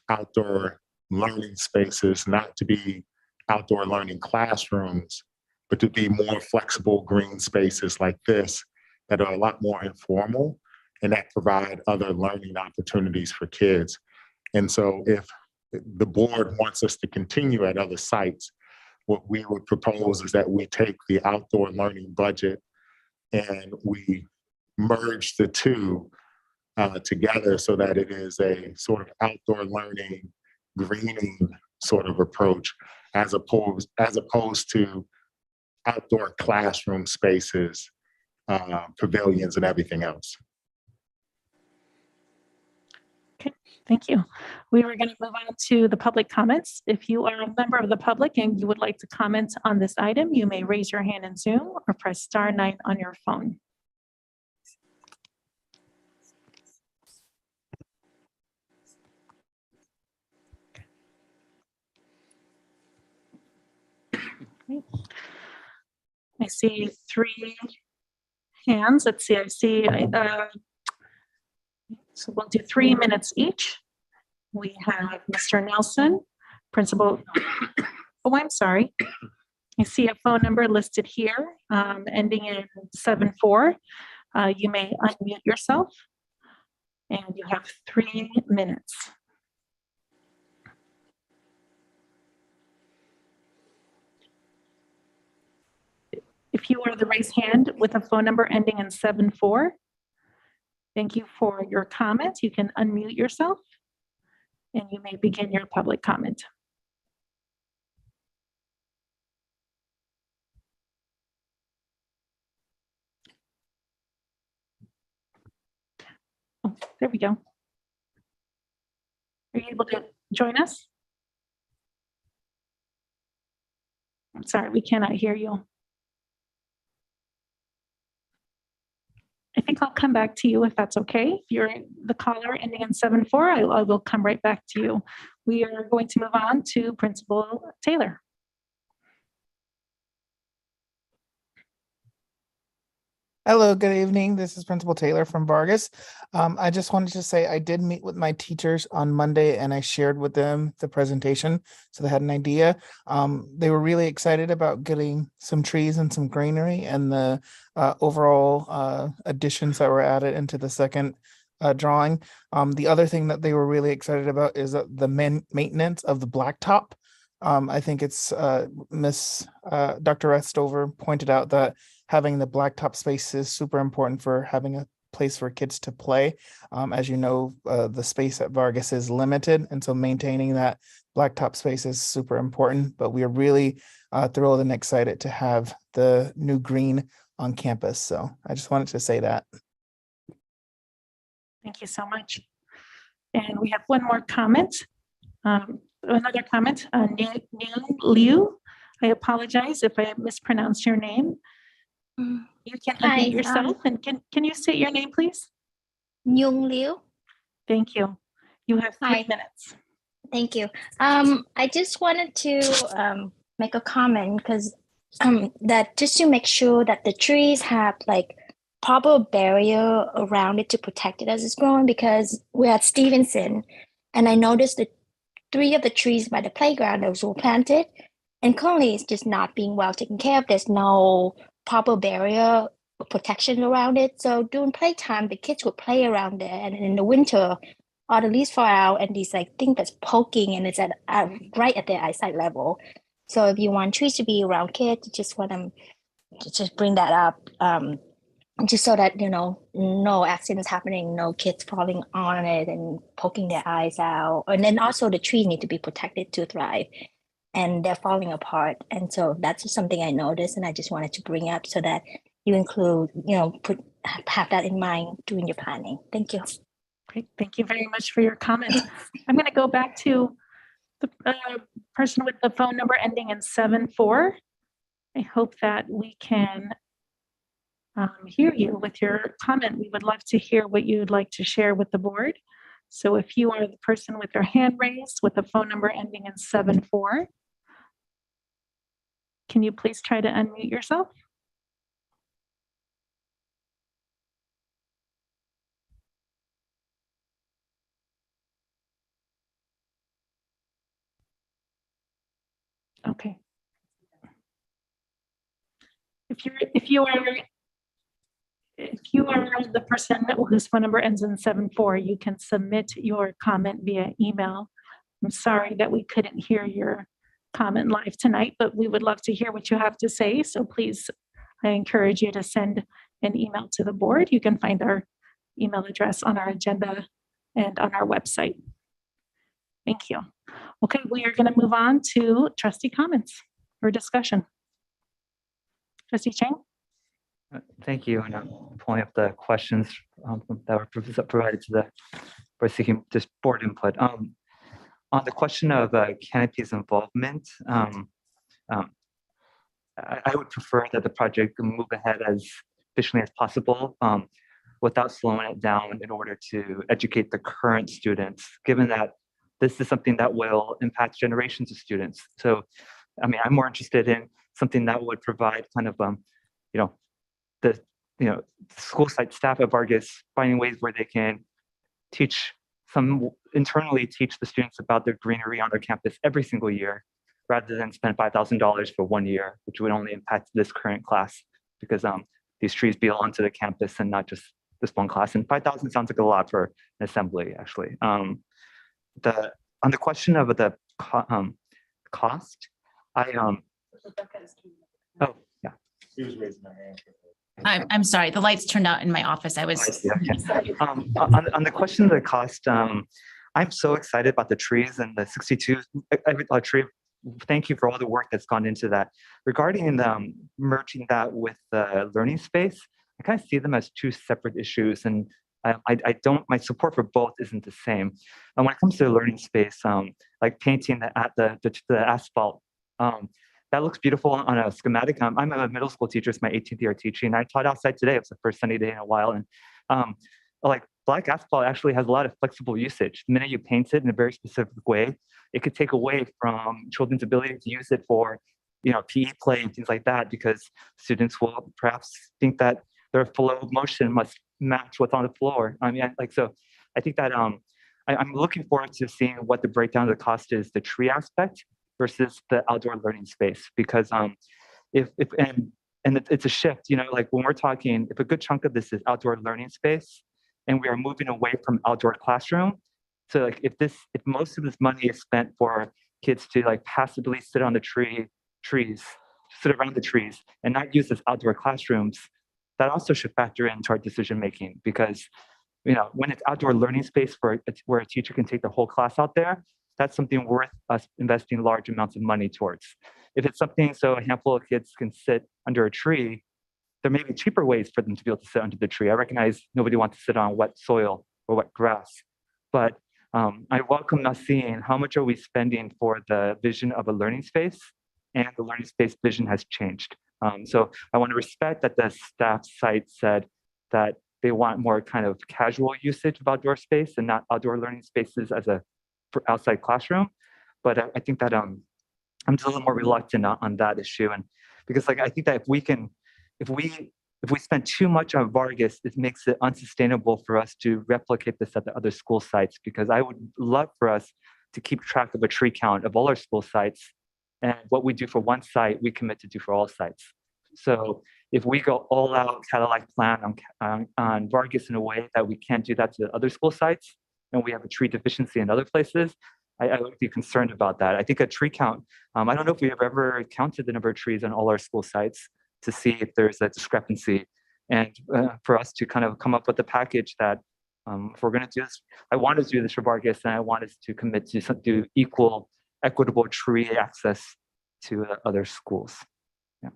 outdoor learning spaces, not to be outdoor learning classrooms, but to be more flexible green spaces like this that are a lot more informal and that provide other learning opportunities for kids. And so if the board wants us to continue at other sites, what we would propose is that we take the outdoor learning budget and we merge the two together so that it is a sort of outdoor learning, greening sort of approach, as opposed to outdoor classroom spaces, pavilions, and everything else. Okay, thank you. We are going to move on to the public comments. If you are a member of the public and you would like to comment on this item, you may raise your hand in Zoom or press *9 on your phone. I see 3 hands. Let's see. I see. So we'll do 3 minutes each. We have Mr. Nelson, principal. Oh, I'm sorry. I see a phone number listed here, ending in 74. You may unmute yourself, and you have 3 minutes. If you are the raised hand with a phone number ending in 74, thank you for your comment. You can unmute yourself and you may begin your public comment. Oh, there we go. Are you able to join us? I'm sorry, we cannot hear you. I think I'll come back to you if that's okay. If you're the caller ending in 74, I will come right back to you. We are going to move on to Principal Taylor. Hello, good evening. This is Principal Taylor from Vargas. I just wanted to say I did meet with my teachers on Monday and I shared with them the presentation so they had an idea. They were really excited about getting some trees and some greenery and the overall additions that were added into the second drawing. The other thing that they were really excited about is the maintenance of the blacktop. I think it's Dr. Restover pointed out that having the blacktop space is super important for having a place for kids to play. As you know, the space at Vargas is limited, and so maintaining that blacktop space is super important, but we are really thrilled and excited to have the new green on campus. So I just wanted to say that. Thank you so much. And we have one more comment. Another comment, Ning Liu. I apologize if I mispronounced your name. You can Hi, unmute yourself and can you state your name, please? Nhung Liu. Thank you. You have 3 Hi. minutes. Thank you. I just wanted to make a comment because that just to make sure that the trees have like proper barrier around it to protect it as it's growing, because we're at Stevenson and I noticed that 3 of the trees by the playground those were planted and currently it's just not being well taken care of. There's no proper barrier protection around it. So during playtime, the kids would play around there, and in the winter, all the leaves fall out, and these like thing that's poking, and it's at right at their eyesight level. So if you want trees to be around kids, you just want them to just bring that up, just so that no accidents happening, no kids falling on it and poking their eyes out. And then also the trees need to be protected to thrive, and they're falling apart. And so that's just something I noticed, and I just wanted to bring up so that you include, have that in mind during your planning. Thank you. Great. Thank you very much for your comment. I'm going to go back to the person with the phone number ending in 74. I hope that we can hear you with your comment. We would love to hear what you would like to share with the board. So if you are the person with their hand raised with a phone number ending in 74, can you please try to unmute yourself? Okay. If you are the person whose phone number ends in 74, you can submit your comment via email. I'm sorry that we couldn't hear your comment live tonight, but we would love to hear what you have to say. So please, I encourage you to send an email to the board. You can find our email address on our agenda and on our website. Thank you. Okay, we are going to move on to trustee comments or discussion. Trustee Chang? Thank you. And I'm pulling up the questions that were provided to the board seeking just board input. On the question of Canopy's involvement, I would prefer that the project move ahead as efficiently as possible without slowing it down in order to educate the current students, given that this is something that will impact generations of students. So, I mean, I'm more interested in something that would provide kind of, the school site staff at Vargas finding ways where they can internally teach the students about the greenery on their campus every single year, rather than spend $5,000 for 1 year, which would only impact this current class, because these trees belong to the campus and not just this one class. And 5,000 sounds like a lot for an assembly, actually. On the question of the cost, oh yeah. She was raising her hand. I'm sorry, the lights turned out in my office. I was. I see, okay. On the question of the cost, I'm so excited about the trees and the 62 tree. Thank you for all the work that's gone into that. Regarding merging that with the learning space, I kind of see them as 2 separate issues, and my support for both isn't the same. And when it comes to the learning space, like painting the asphalt, that looks beautiful on a schematic. I'm a middle school teacher. It's my 18th year teaching. I taught outside today. It was the first sunny day in a while. And like black asphalt actually has a lot of flexible usage. The minute you paint it in a very specific way, it could take away from children's ability to use it for, PE play and things like that, because students will perhaps think that their flow of motion must match what's on the floor. I mean, so I think that I'm looking forward to seeing what the breakdown of the cost is, the tree aspect versus the outdoor learning space, because it's a shift, like when we're talking, if a good chunk of this is outdoor learning space and we are moving away from outdoor classroom, so like if most of this money is spent for kids to like passively sit on the trees, sit around the trees and not use as outdoor classrooms, that also should factor into our decision making, because when it's outdoor learning space where a teacher can take the whole class out there, that's something worth us investing large amounts of money towards. If it's something so a handful of kids can sit under a tree, there may be cheaper ways for them to be able to sit under the tree. I recognize nobody wants to sit on wet soil or wet grass, but I welcome us seeing how much are we spending for the vision of a learning space, and the learning space vision has changed. So I want to respect that the staff site said that they want more kind of casual usage of outdoor space and not outdoor learning spaces as a for outside classroom. But I think that I'm just a little more reluctant on that issue, and because like I think that if we spend too much on Vargas, it makes it unsustainable for us to replicate this at the other school sites. Because I would love for us to keep track of a tree count of all our school sites, and what we do for one site, we commit to do for all sites. So if we go all out Cadillac plan on Vargas in a way that we can't do that to the other school sites, and we have a tree deficiency in other places, I would be concerned about that. I think a tree count, I don't know if we have ever counted the number of trees on all our school sites to see if there's a discrepancy. And for us to kind of come up with a package that if we're going to do this, I want to do this for Vargas, and I want us to commit to equal, equitable tree access to other schools. Yeah.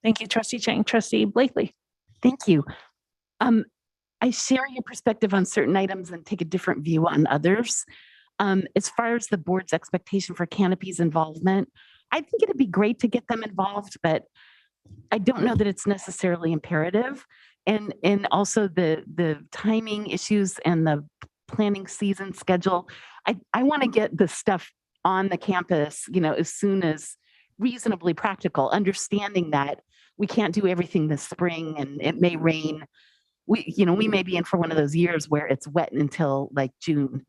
Thank you, Trustee Chang. Trustee Blakely. Thank you. I share your perspective on certain items and take a different view on others. As far as the board's expectation for Canopy's involvement, I think it'd be great to get them involved, but I don't know that it's necessarily imperative. And also the timing issues and the planning season schedule. I want to get the stuff on the campus, as soon as reasonably practical, understanding that we can't do everything this spring and it may rain. We may be in for one of those years where it's wet until like June.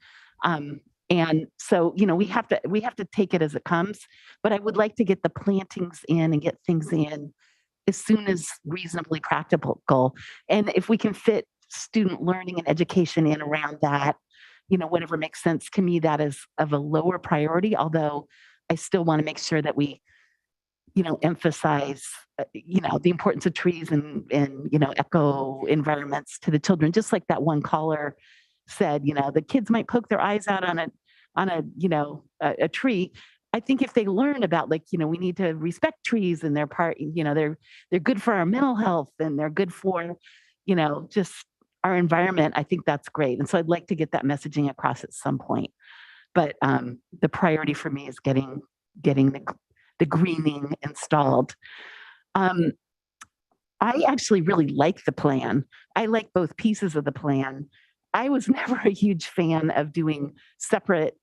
And so, we have to take it as it comes, but I would like to get the plantings in and get things in as soon as reasonably practical. And if we can fit student learning and education in around that, whatever makes sense to me, that is of a lower priority, although I still want to make sure that we, emphasize, the importance of trees and eco environments to the children, just like that one caller said, the kids might poke their eyes out on a tree. I think if they learn about we need to respect trees and they're part, they're good for our mental health and they're good for, just our environment. I think that's great. And so I'd like to get that messaging across at some point. But the priority for me is getting the greening installed. I actually really like the plan. I like both pieces of the plan. I was never a huge fan of doing separate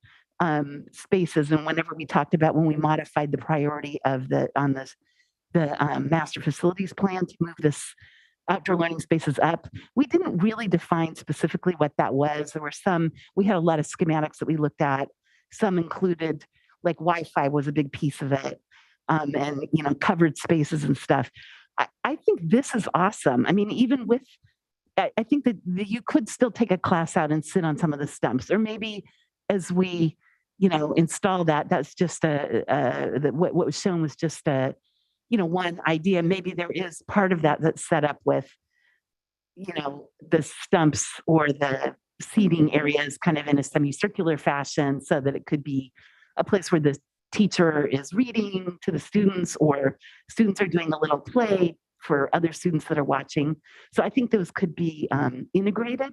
spaces. And whenever we talked about when we modified the priority of the master facilities plan to move this outdoor learning spaces up, we didn't really define specifically what that was. We had a lot of schematics that we looked at. Some included like Wi-Fi was a big piece of it, and covered spaces and stuff. I think this is awesome. I mean, even with, I think that you could still take a class out and sit on some of the stumps, or maybe as we, install that's just what was shown was just one idea. Maybe there is part of that that's set up with, the stumps or the seating areas kind of in a semicircular fashion, so that it could be a place where the teacher is reading to the students, or students are doing a little play for other students that are watching. So I think those could be integrated.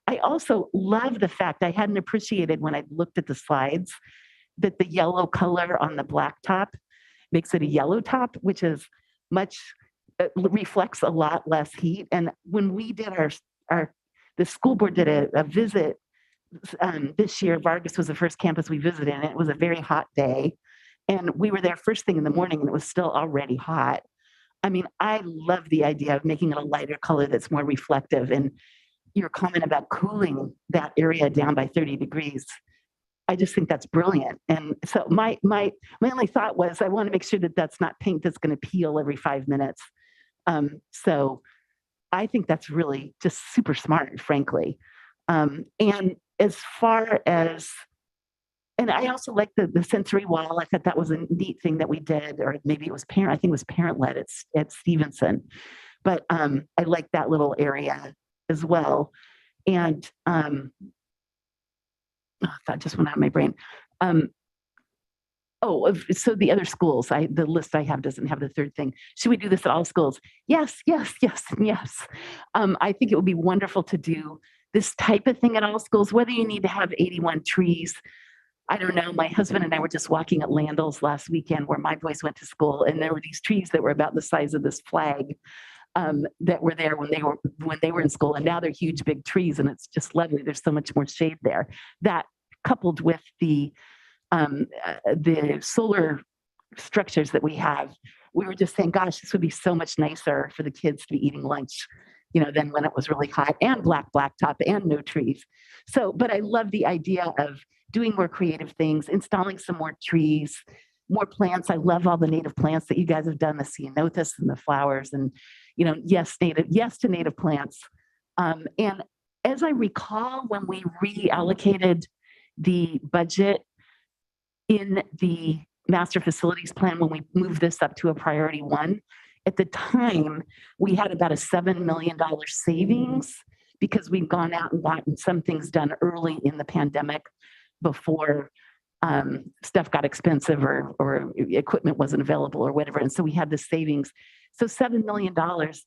I also love the fact, I hadn't appreciated when I looked at the slides, that the yellow color on the black top makes it a yellow top, which is reflects a lot less heat. And when we did the school board did a visit this year, Vargas was the first campus we visited, and it was a very hot day. And we were there first thing in the morning and it was still already hot. I mean, I love the idea of making it a lighter color that's more reflective. And your comment about cooling that area down by 30 degrees, I just think that's brilliant. And so my only thought was, I want to make sure that that's not paint that's going to peel every 5 minutes. So I think that's really just super smart, frankly. And as far as, and I also like the sensory wall. I thought that was a neat thing that we did, or maybe it was I think it was parent-led at Stevenson. But I like that little area as well. And that just went out of my brain. So the other schools, the list I have doesn't have the third thing. Should we do this at all schools? Yes, yes, yes, and yes. I think it would be wonderful to do this type of thing at all schools, whether you need to have 81 trees. I don't know. My husband and I were just walking at Landals last weekend where my boys went to school, and there were these trees that were about the size of this flag that were there when they were in school, and now they're huge, big trees, and it's just lovely. There's so much more shade there. That coupled with the solar structures that we have, we were just saying, gosh, this would be so much nicer for the kids to be eating lunch, than when it was really hot and blacktop and no trees. So, but I love the idea of doing more creative things, installing some more trees, more plants. I love all the native plants that you guys have done, the ceanothus and the flowers, and yes to native plants. And as I recall, when we reallocated the budget in the master facilities plan, when we moved this up to a priority 1, at the time, we had about a $7 million savings because we'd gone out and gotten some things done early in the pandemic before stuff got expensive or equipment wasn't available or whatever. And so we had the savings. So $7 million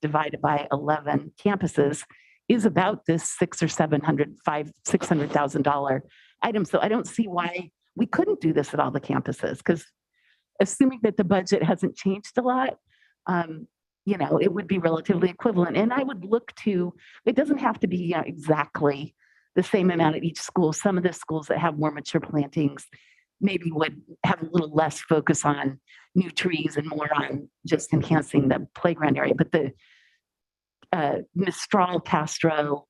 divided by 11 campuses is about this $600,000 item. So I don't see why we couldn't do this at all the campuses, because assuming that the budget hasn't changed a lot, it would be relatively equivalent. And I would look to, it doesn't have to be exactly the same amount at each school. Some of the schools that have more mature plantings maybe would have a little less focus on new trees and more on just enhancing the playground area. But the Mistral, Castro,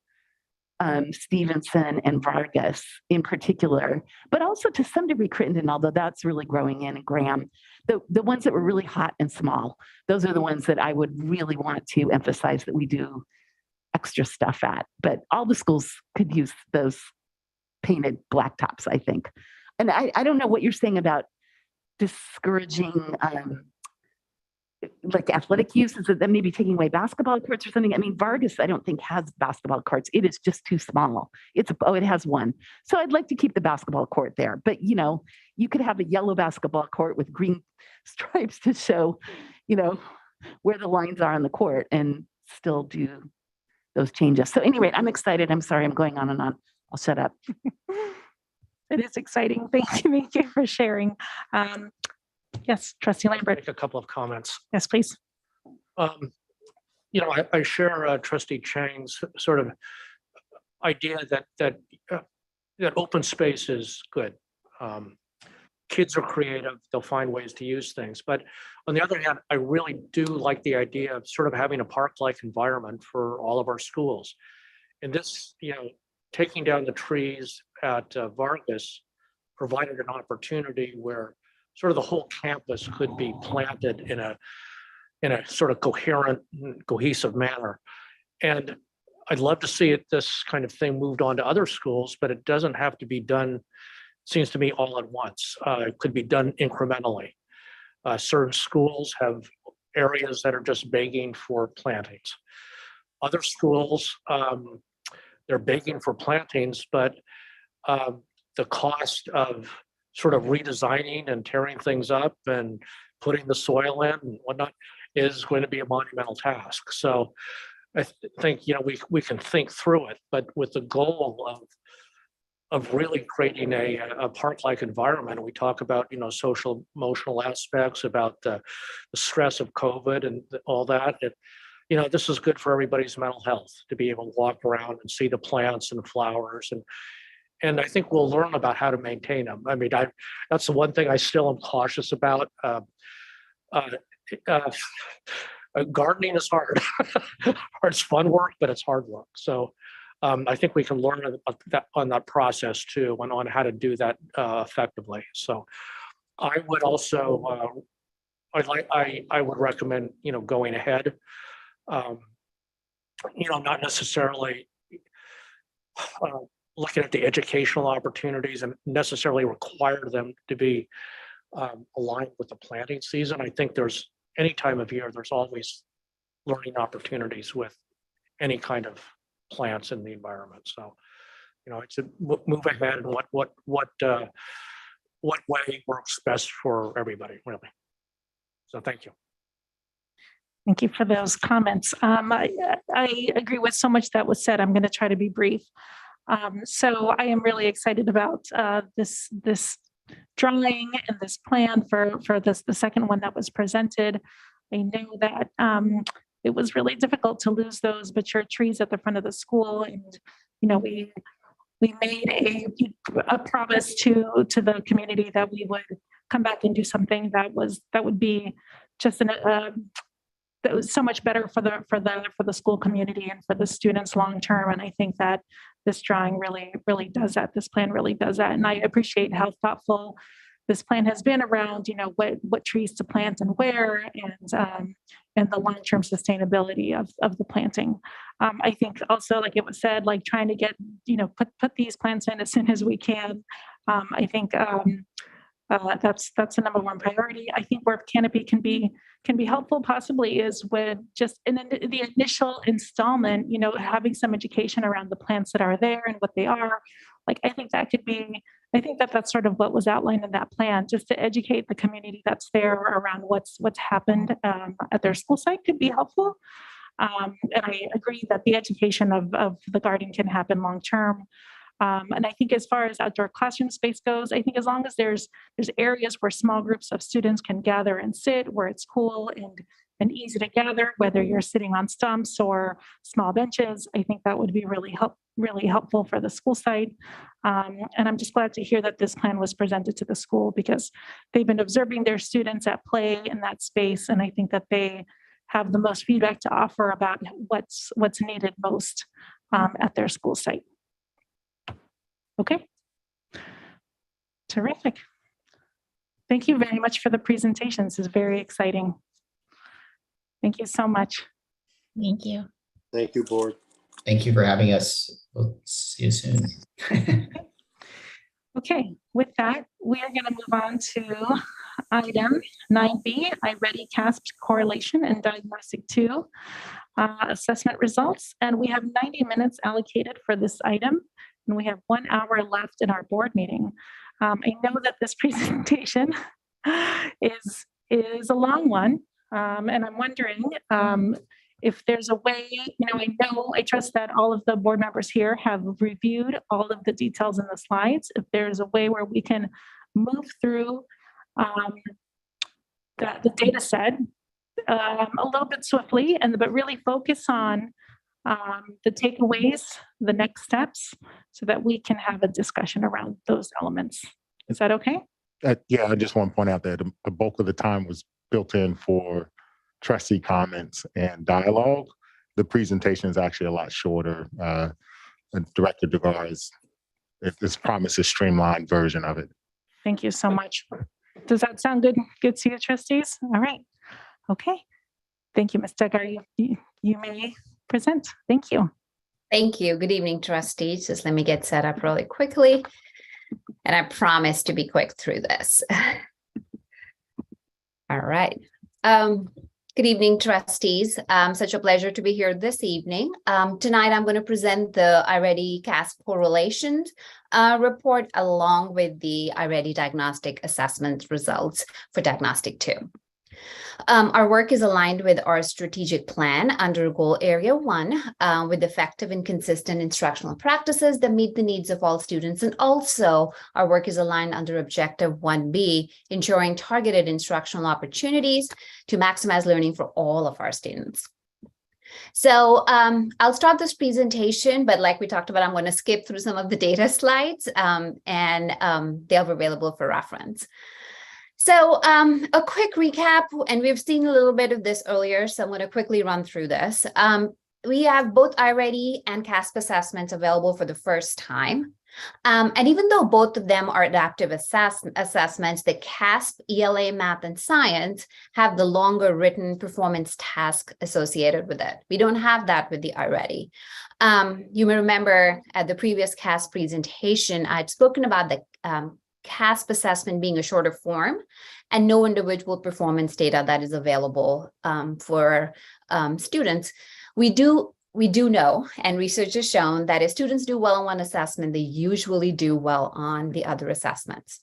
Stevenson, and Vargas in particular, but also to some degree Crittenden, although that's really growing in, and Graham, the ones that were really hot and small, those are the ones that I would really want to emphasize that we do extra stuff at. But all the schools could use those painted blacktops, I think. And I don't know what you're saying about discouraging like athletic use. Is that maybe taking away basketball courts or something? I mean, Vargas, I don't think has basketball courts. It is just too small. It has one. So I'd like to keep the basketball court there. But, you could have a yellow basketball court with green stripes to show, where the lines are on the court and still do those changes. So anyway, I'm excited. I'm sorry, I'm going on and on. I'll shut up. It is exciting. Thank you for sharing. Yes, Trustee Lambert. Make a couple of comments. Yes, please. I share Trustee Chang's sort of idea that open space is good. Kids are creative; they'll find ways to use things. But on the other hand, I really do like the idea of sort of having a park-like environment for all of our schools. And this, taking down the trees at Vargas provided an opportunity where sort of the whole campus could be planted in a sort of coherent, cohesive manner. And I'd love to see this kind of thing moved on to other schools, but it doesn't have to be done, seems to me, all at once. It could be done incrementally. Certain schools have areas that are just begging for plantings. Other schools, they're begging for plantings, but the cost of sort of redesigning and tearing things up and putting the soil in and whatnot is going to be a monumental task. So I think, we can think through it, but with the goal of really creating a park-like environment. We talk about, social, emotional aspects, about the stress of COVID and all that. This is good for everybody's mental health to be able to walk around and see the plants and the flowers. And I think we'll learn about how to maintain them. I mean, that's the one thing I still am cautious about. Gardening is hard. It's fun work, but it's hard work. So I think we can learn on that process too, and on how to do that effectively. So I would also, I would recommend, going ahead. Not necessarily looking at the educational opportunities and necessarily require them to be aligned with the planting season. I think there's any time of year, there's always learning opportunities with any kind of plants in the environment. So It's a move ahead and what way works best for everybody, really. So thank you. Thank you for those comments. I agree with so much that was said. I'm going to try to be brief. So I am really excited about this drawing and this plan for the second one that was presented. I know that it was really difficult to lose those mature trees at the front of the school, and we made a promise to the community that we would come back and do something that would be just that was so much better for the school community and for the students long term. And I think that this drawing really does that. This plan really does that. And I appreciate how thoughtful this plan has been around, what trees to plant and where, and the long-term sustainability of the planting. I think also, like it was said, like trying to get, put these plants in as soon as we can. I think that's the number one priority. I think where canopy can be helpful possibly is with just in the initial installment, having some education around the plants that are there and what they are. Like, I think that's sort of what was outlined in that plan, just to educate the community that's there around what's happened at their school site could be helpful. And I agree that the education of the garden can happen long term. And I think as far as outdoor classroom space goes, I think as long as there's areas where small groups of students can gather and sit, where it's cool and easy to gather, whether you're sitting on stumps or small benches, I think that would be really helpful for the school site. And I'm just glad to hear that this plan was presented to the school, because they've been observing their students at play in that space. And I think that they have the most feedback to offer about what's needed most at their school site. Okay. Terrific. Thank you very much for the presentation. This is very exciting. Thank you so much. Thank you. Thank you, board. Thank you for having us. We'll see you soon. Okay, with that, we are going to move on to item 9B, iReady CASP correlation and diagnostic 2 assessment results. And we have 90 minutes allocated for this item, and we have 1 hour left in our board meeting. I know that this presentation is a long one, and I'm wondering if there's a way, I trust that all of the board members here have reviewed all of the details in the slides. If there's a way where we can move through the data set a little bit swiftly, but really focus on the takeaways, the next steps, so that we can have a discussion around those elements. Is that okay? Yeah, I just want to point out that the bulk of the time was built in for trustee comments and dialogue. The presentation is actually a lot shorter. Director Dugar's promised a streamlined version of it. Thank you so much. Does that sound good? Good to you, trustees? All right. Okay. Thank you, Ms. Duggar. You may present. Thank you. Thank you. Good evening, trustees. Just let me get set up really quickly. And I promise to be quick through this. All right. Good evening, trustees. Such a pleasure to be here this evening. Tonight, I'm going to present the iReady CASP correlations report along with the iReady diagnostic assessment results for diagnostic 2. Our work is aligned with our strategic plan under goal area 1 with effective and consistent instructional practices that meet the needs of all students. And also our work is aligned under objective 1B, ensuring targeted instructional opportunities to maximize learning for all of our students. So I'll start this presentation, but like we talked about, I'm going to skip through some of the data slides and they'll be available for reference. So a quick recap, and we've seen a little bit of this earlier, so I'm going to quickly run through this. We have both iReady and CASP assessments available for the first time. And even though both of them are adaptive assessments, the CASP, ELA, Math, and Science have the longer written performance task associated with it. We don't have that with the iReady. You may remember at the previous CASP presentation, I'd spoken about the CASP assessment being a shorter form and no individual performance data that is available for students. We do we do know, and research has shown, that if students do well on one assessment, they usually do well on the other assessments.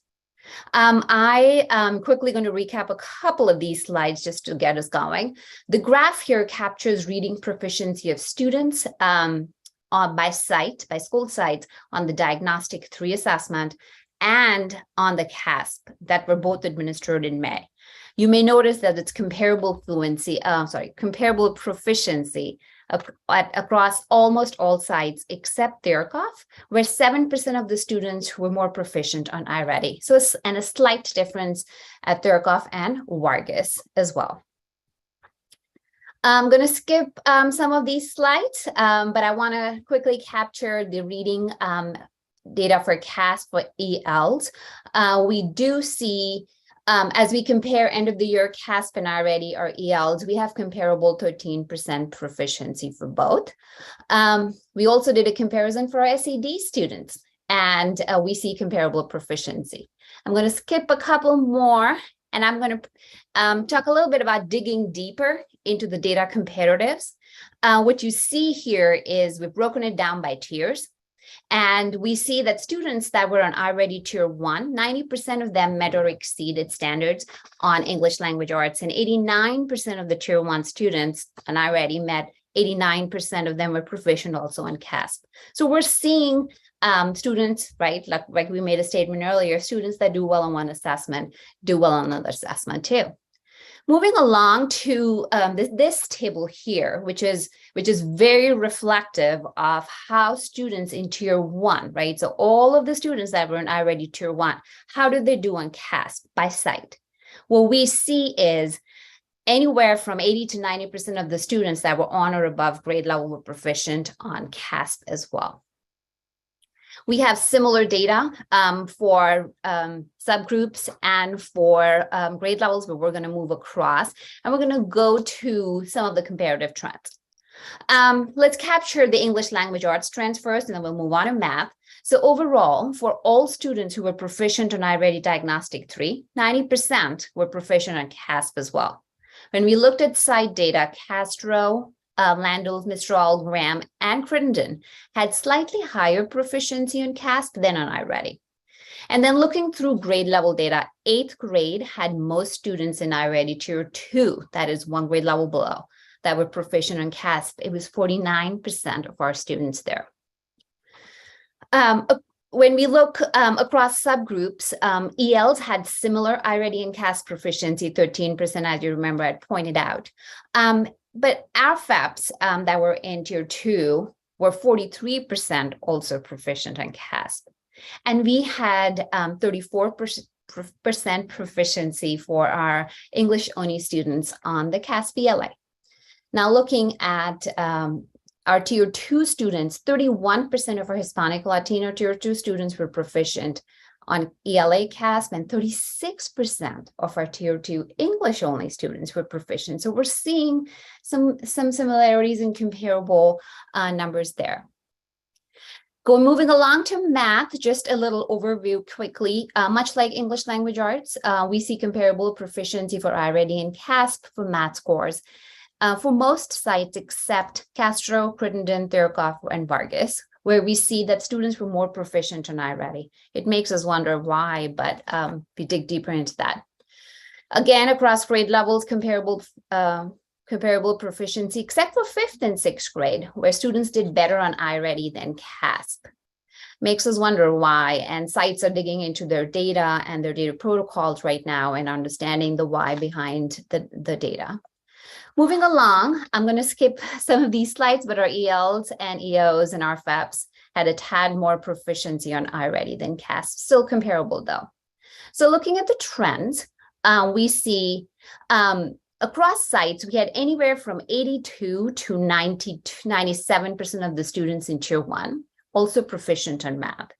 I am quickly going to recap a couple of these slides just to get us going. The graph here captures reading proficiency of students by school sites on the Diagnostic 3 assessment and on the CASP that were both administered in May. You may notice that it's comparable proficiency across almost all sites except Thurkov, where 7% of the students were more proficient on iReady. So, and a slight difference at Thurkov and Vargas as well. I'm going to skip some of these slides, but I want to quickly capture the reading data for CASP for ELs. We do see, as we compare end of the year CASP and iReady or ELs, we have comparable 13% proficiency for both. We also did a comparison for our SED students, and we see comparable proficiency. I'm going to skip a couple more, and I'm going to talk a little bit about digging deeper into the data comparatives. What you see here is we've broken it down by tiers. And we see that students that were on iReady Tier 1, 90% of them met or exceeded standards on English language arts, and 89% of the Tier 1 students on iReady met, 89% of them were proficient also on CASP. So we're seeing students, right, like we made a statement earlier, students that do well on one assessment do well on another assessment too. Moving along to this table here, which is very reflective of how students in Tier 1, right? So all of the students that were in iReady Tier 1, how did they do on CASP by site? What we see is anywhere from 80 to 90% of the students that were on or above grade level were proficient on CASP as well. We have similar data for subgroups and for grade levels, but we're going to move across and we're going to go to some of the comparative trends. Let's capture the English language arts trends first, and then we'll move on to math. So overall, for all students who were proficient on iReady Diagnostic 3, 90% were proficient on CASP as well. When we looked at site data, Castro, Landals, Mistral, Graham, and Crittenden had slightly higher proficiency on CASP than on iReady. And then looking through grade level data, 8th grade had most students in iReady Tier 2, that is one grade level below, that were proficient on CASP. It was 49% of our students there. When we look across subgroups, ELs had similar iReady and CASP proficiency, 13%, as you remember, I pointed out. But our FAPs that were in Tier 2 were 43% also proficient on CASP. And we had 34% proficiency for our English-only students on the CASP ELA. Now looking at our Tier 2 students, 31% of our Hispanic Latino Tier 2 students were proficient on ELA CASP, and 36% of our Tier 2 English-only students were proficient. So we're seeing some similarities and comparable numbers there. Moving along to math, just a little overview quickly. Much like English language arts, we see comparable proficiency for iReady and CASP for math scores. For most sites except Castro, Crittenden, Thurkov, and Vargas, where we see that students were more proficient on iReady. It makes us wonder why, but we dig deeper into that. Again, across grade levels, comparable proficiency, except for 5th and 6th grade, where students did better on iReady than CASP. Makes us wonder why, and sites are digging into their data and their data protocols right now and understanding the why behind the data. Moving along, I'm going to skip some of these slides, but our ELs and EOs and our FAPs had a tad more proficiency on iReady than CASP, still comparable though. So looking at the trends, we see across sites, we had anywhere from 82 to 97% of the students in Tier 1, also proficient on math.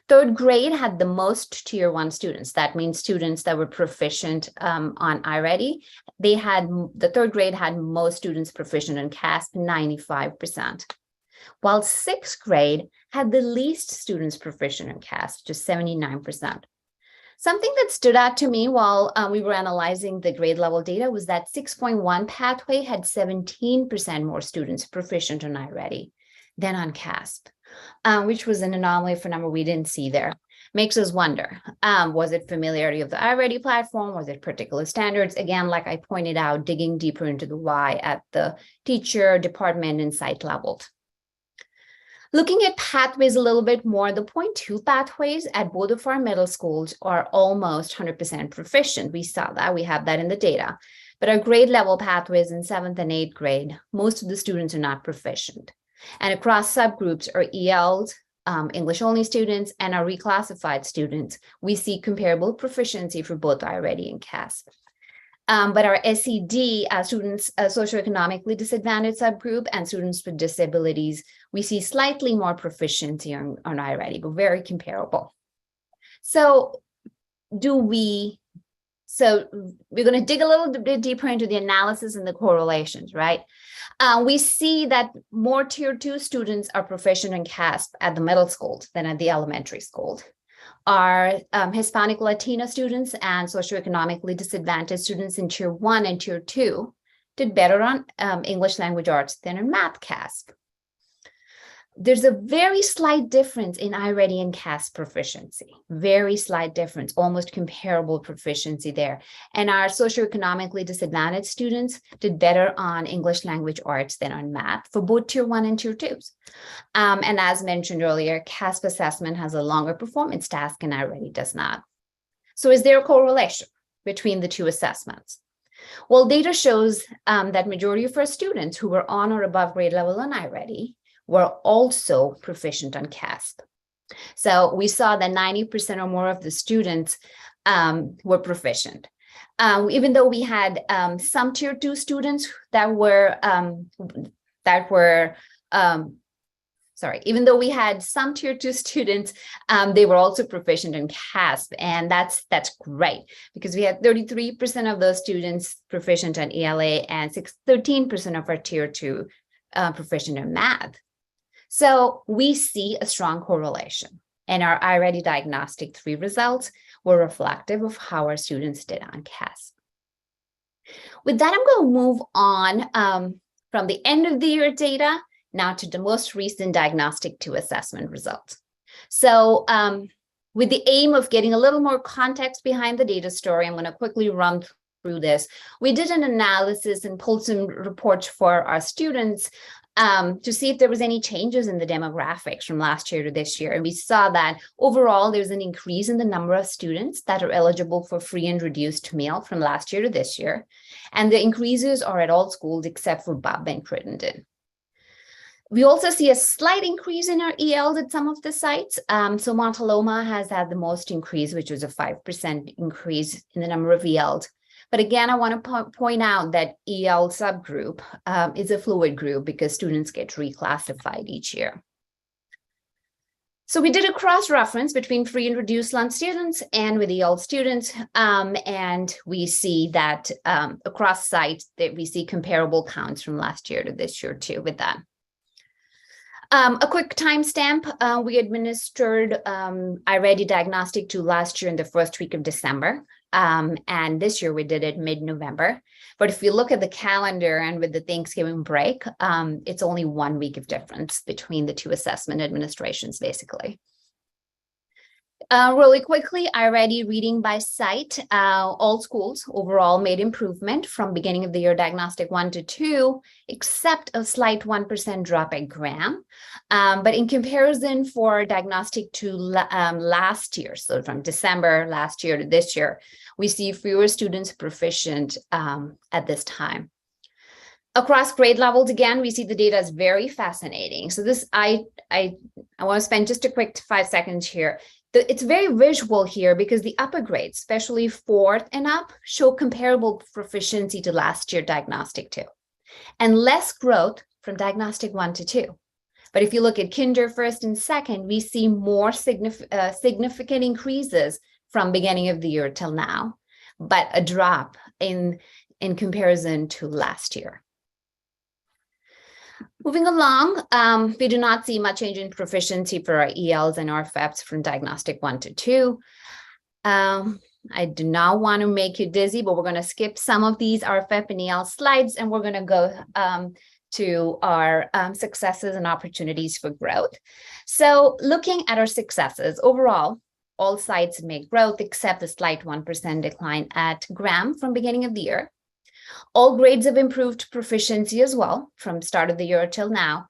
3rd grade had the most Tier 1 students. That means students that were proficient on iReady. The 3rd grade had most students proficient on CASP, 95%. While 6th grade had the least students proficient on CASP, just 79%. Something that stood out to me while we were analyzing the grade level data was that 6.1 pathway had 17% more students proficient on iReady than on CASP, which was an anomaly for a number we didn't see there. Makes us wonder, was it familiarity of the iReady platform? Was it particular standards? Again, like I pointed out, digging deeper into the why at the teacher, department, and site level. Looking at pathways a little bit more, the 0.2 pathways at both of our middle schools are almost 100% proficient. We saw that, we have that in the data. But our grade level pathways in 7th and 8th grade, most of the students are not proficient. And across subgroups are ELs, English only students, and our reclassified students, we see comparable proficiency for both iReady and CASP. But our SED, students, socioeconomically disadvantaged subgroup, and students with disabilities, we see slightly more proficiency on iReady, but very comparable. So we're going to dig a little bit deeper into the analysis and the correlations, right? We see that more tier 2 students are proficient in CASP at the middle school than at the elementary school. Our Hispanic Latino students and socioeconomically disadvantaged students in tier 1 and tier 2 did better on English language arts than in math CASP. There's a very slight difference in iReady and CASP proficiency, very slight difference, almost comparable proficiency there. And our socioeconomically disadvantaged students did better on English language arts than on math for both tier 1 and tier 2s. And as mentioned earlier, CASP assessment has a longer performance task and iReady does not. So is there a correlation between the two assessments? Well, data shows that majority of our students who were on or above grade level on iReady were also proficient on CASP. So we saw that 90% or more of the students were proficient. Even though we had some tier 2 students even though we had some tier 2 students, they were also proficient in CASP, and that's great because we had 33% of those students proficient on ELA and 13% of our tier 2 proficient in math. So we see a strong correlation, and our iReady Diagnostic 3 results were reflective of how our students did on CASP. With that, I'm going to move on from the end of the year data now to the most recent Diagnostic 2 assessment results. So with the aim of getting a little more context behind the data story, I'm going to quickly run through this. We did an analysis and pulled some reports for our students to see if there was any changes in the demographics from last year to this year. And we saw that overall, there's an increase in the number of students that are eligible for free and reduced meal from last year to this year. And the increases are at all schools except for Bob and Crittenden. We also see a slight increase in our ELs at some of the sites. So Montaloma has had the most increase, which was a 5% increase in the number of ELs. But again, I want to point out that EL subgroup is a fluid group because students get reclassified each year. So we did a cross-reference between free and reduced lunch students and with EL students, and we see that across sites that we see comparable counts from last year to this year too with that. A quick timestamp, we administered iReady Diagnostic 2 last year in the first week of December. And this year we did it mid-November. But if you look at the calendar and with the Thanksgiving break, it's only 1 week of difference between the two assessment administrations, basically. Really quickly, iReady reading by site, all schools overall made improvement from beginning of the year Diagnostic 1 to 2, except a slight 1% drop at Graham. But in comparison for Diagnostic 2 last year, so from December last year to this year, we see fewer students proficient at this time. Across grade levels, again, we see the data is very fascinating. So this, I want to spend just a quick 5 seconds here. It's very visual here because the upper grades, especially 4th and up, show comparable proficiency to last year Diagnostic 2 and less growth from Diagnostic 1 to 2. But if you look at kinder, 1st and 2nd, we see more significant increases from beginning of the year till now, but a drop in comparison to last year. Moving along, we do not see much change in proficiency for our ELs and RFEPs from Diagnostic 1 to 2. I do not want to make you dizzy, but we're going to skip some of these RFF and EL slides, and we're going to go to our successes and opportunities for growth. So looking at our successes overall, all sites made growth except a slight 1% decline at Graham from beginning of the year. All grades have improved proficiency as well from start of the year till now.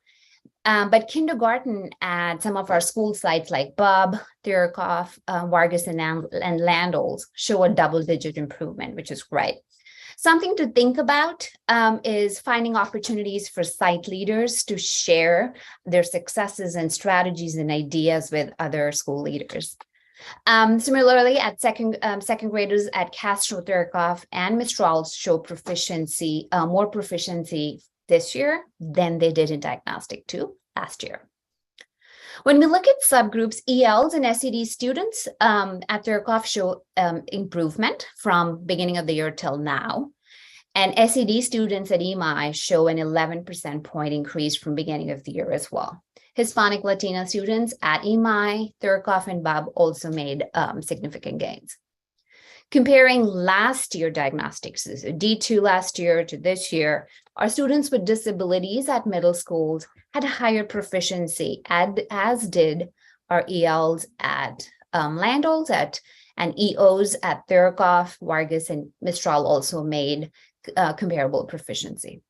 But kindergarten at some of our school sites like Bob, Thurkoff, Vargas, and Landol's show a double-digit improvement, which is great. Something to think about is finding opportunities for site leaders to share their successes and strategies and ideas with other school leaders. Similarly, at second graders at Castro, Thurkoff, and Mistral show proficiency, more proficiency this year than they did in Diagnostic 2 last year. When we look at subgroups, ELs and SED students at Thurkoff show improvement from beginning of the year till now. And SED students at EMI show an 11% point increase from beginning of the year as well. Hispanic Latino students at EMI, Thurkoff, and Bob also made significant gains. Comparing last year diagnostics, so D2 last year to this year, our students with disabilities at middle schools had higher proficiency, as did our ELs at Landol's and EOs at Thurkoff, Vargas, and Mistral also made comparable proficiency.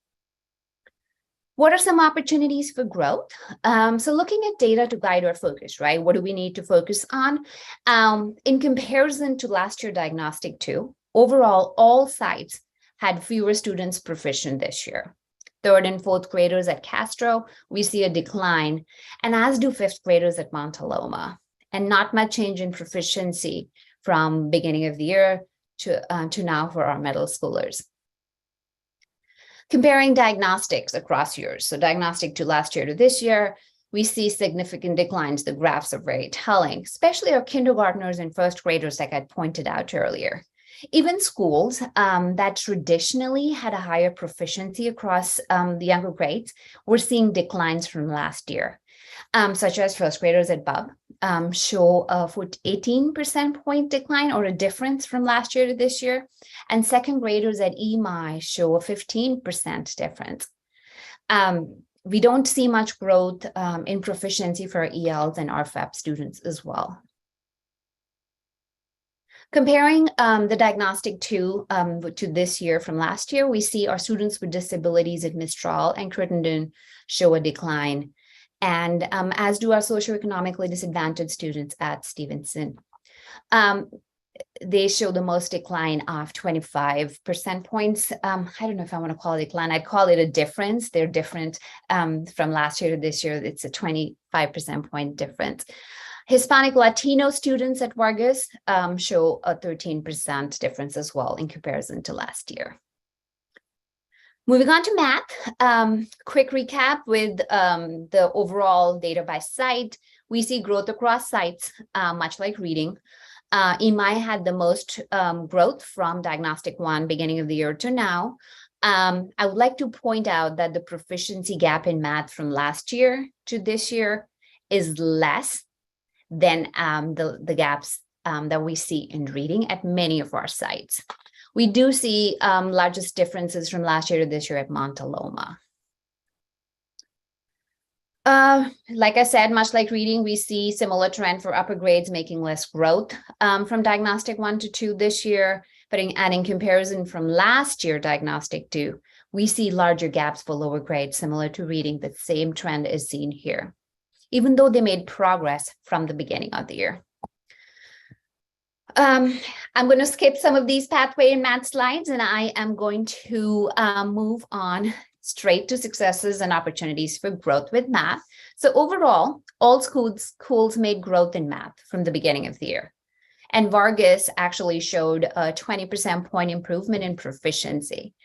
What are some opportunities for growth? So looking at data to guide our focus, right? What do we need to focus on? In comparison to last year Diagnostic 2, overall, all sites had fewer students proficient this year. Third and fourth graders at Castro, we see a decline, and as do fifth graders at Montaloma, and not much change in proficiency from beginning of the year to now for our middle schoolers. Comparing diagnostics across years, so Diagnostic 2 last year to this year, we see significant declines. The graphs are very telling, especially our kindergartners and first graders, like I pointed out earlier. Even schools that traditionally had a higher proficiency across the younger grades, we're seeing declines from last year, such as first graders at Bob show a 18% point decline or a difference from last year to this year, and second graders at EMI show a 15% difference. We don't see much growth in proficiency for ELs and RFEP students as well. Comparing the Diagnostic 2 to this year from last year, we see our students with disabilities at Mistral and Crittenden show a decline, and as do our socioeconomically disadvantaged students at Stevenson. They show the most decline of 25% points. I don't know if I want to call it a decline. I'd call it a difference. They're different from last year to this year. It's a 25% point difference. Hispanic Latino students at Vargas show a 13% difference as well in comparison to last year. Moving on to math, quick recap with the overall data by site. We see growth across sites, much like reading. EMI had the most growth from Diagnostic 1 beginning of the year to now. I would like to point out that the proficiency gap in math from last year to this year is less than the gaps that we see in reading at many of our sites. We do see largest differences from last year to this year at Montaloma. Like I said, much like reading, we see similar trend for upper grades making less growth from Diagnostic 1 to 2 this year, but in comparison from last year Diagnostic 2, we see larger gaps for lower grades similar to reading. The same trend is seen here, even though they made progress from the beginning of the year. I'm going to skip some of these pathway and math slides, and I am going to move on straight to successes and opportunities for growth with math. So overall, all schools made growth in math from the beginning of the year. And Vargas actually showed a 20% point improvement in proficiency.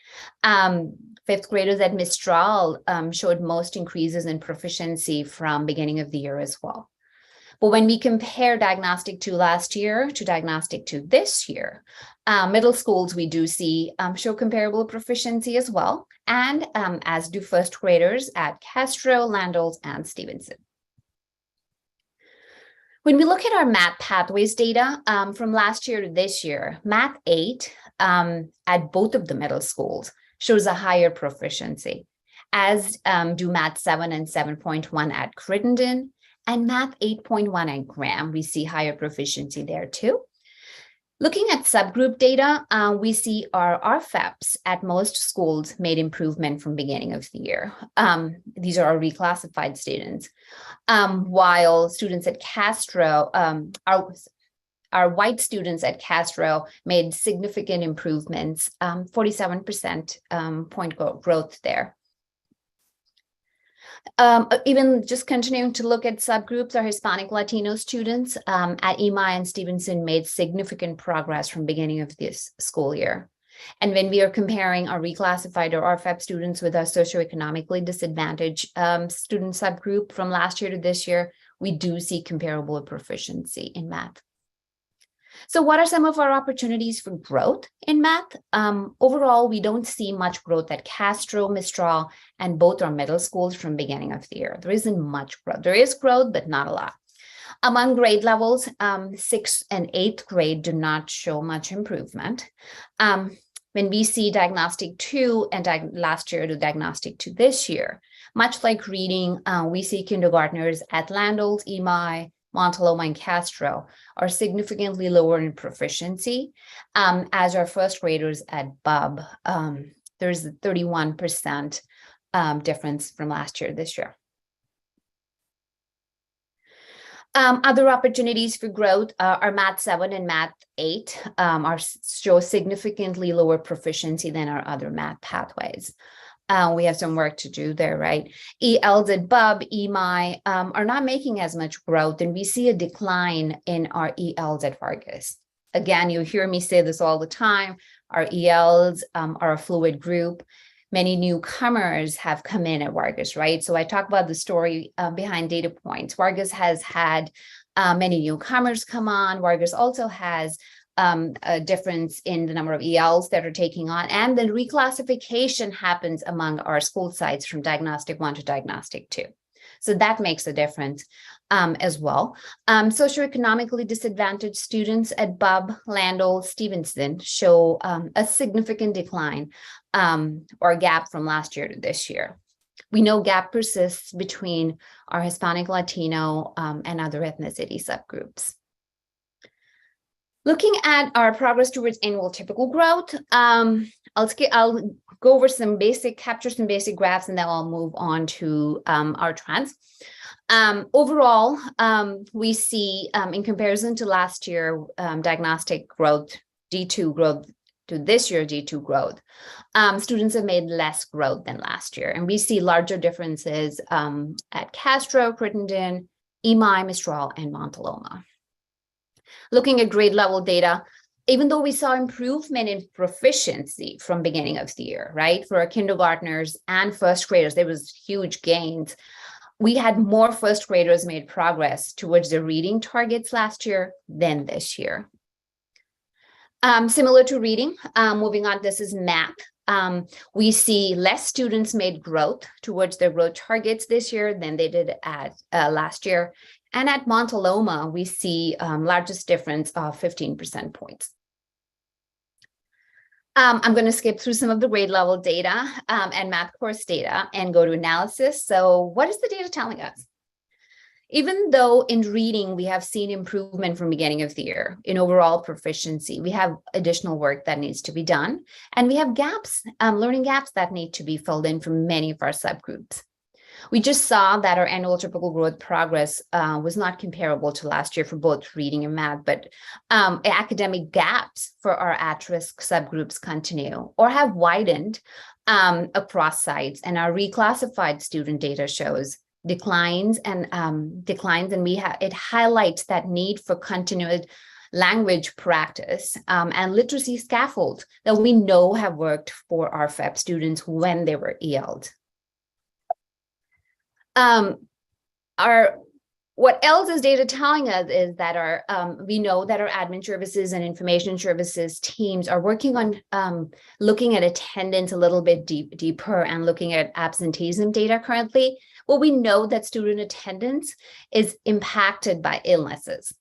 Fifth graders at Mistral showed most increases in proficiency from beginning of the year as well. But when we compare Diagnostic 2 last year to Diagnostic 2 this year, middle schools we do see show comparable proficiency as well, and as do first graders at Castro, Landol's, and Stevenson. When we look at our math pathways data from last year to this year, Math 8 at both of the middle schools shows a higher proficiency, as do Math 7 and 7.1 at Crittenden, and Math 8.1 at Graham. We see higher proficiency there too. Looking at subgroup data, we see our RFEPs at most schools made improvement from beginning of the year. These are our reclassified students, while students at Castro, our white students at Castro made significant improvements, 47% point growth there. Even just continuing to look at subgroups, our Hispanic Latino students at EMI and Stevenson made significant progress from beginning of this school year. And when we are comparing our reclassified or RFEP students with our socioeconomically disadvantaged student subgroup from last year to this year, we do see comparable proficiency in math. So what are some of our opportunities for growth in math? Overall, we don't see much growth at Castro, Mistral, and both our middle schools from beginning of the year. There isn't much growth. There is growth, but not a lot. Among grade levels, 6th and 8th grade do not show much improvement. When we see Diagnostic 2 and last year to Diagnostic 2 this year, much like reading, we see kindergartners at Landols, EMI, Montaloma, and Castro are significantly lower in proficiency, as our first graders at BUB. There's a 31% difference from last year to this year. Other opportunities for growth are Math 7 and Math 8 show significantly lower proficiency than our other math pathways. We have some work to do there, right? ELs at BUB, EMI are not making as much growth, and we see a decline in our ELs at Vargas. Again, you hear me say this all the time. Our ELs are a fluid group. Many newcomers have come in at Vargas, right? So I talk about the story behind data points. Vargas has had many newcomers come on. Vargas also has a difference in the number of ELs that are taking on, and the reclassification happens among our school sites from Diagnostic 1 to Diagnostic 2. So that makes a difference as well. Socioeconomically disadvantaged students at BUB, Landol, Stevenson show a significant decline or gap from last year to this year. We know gap persists between our Hispanic, Latino, and other ethnicity subgroups. Looking at our progress towards annual typical growth, I'll go over capture some basic graphs, and then I'll move on to our trends. Overall, we see in comparison to last year, diagnostic growth, D2 growth, to this year, D2 growth, students have made less growth than last year. And we see larger differences at Castro, Crittenden, EMI, Mistral, and Montaloma. Looking at grade level data, even though we saw improvement in proficiency from beginning of the year, right? For our kindergartners and first graders, there was huge gains. We had more first graders made progress towards the reading targets last year than this year. Similar to reading, moving on, this is math. We see less students made growth towards their growth targets this year than they did at last year. And at Montaloma, we see largest difference of 15% points. I'm going to skip through some of the grade level data and math course data and go to analysis. So what is the data telling us? Even though in reading, we have seen improvement from beginning of the year in overall proficiency, we have additional work that needs to be done. And we have gaps, learning gaps that need to be filled in from many of our subgroups. We just saw that our annual typical growth progress was not comparable to last year for both reading and math, but academic gaps for our at-risk subgroups continue or have widened across sites, and our reclassified student data shows declines, and it highlights that need for continued language practice and literacy scaffolds that we know have worked for our FEP students when they were EL'd. What else is data telling us is that we know that our admin services and information services teams are working on looking at attendance a little bit deeper and looking at absenteeism data currently. Well, we know that student attendance is impacted by illnesses,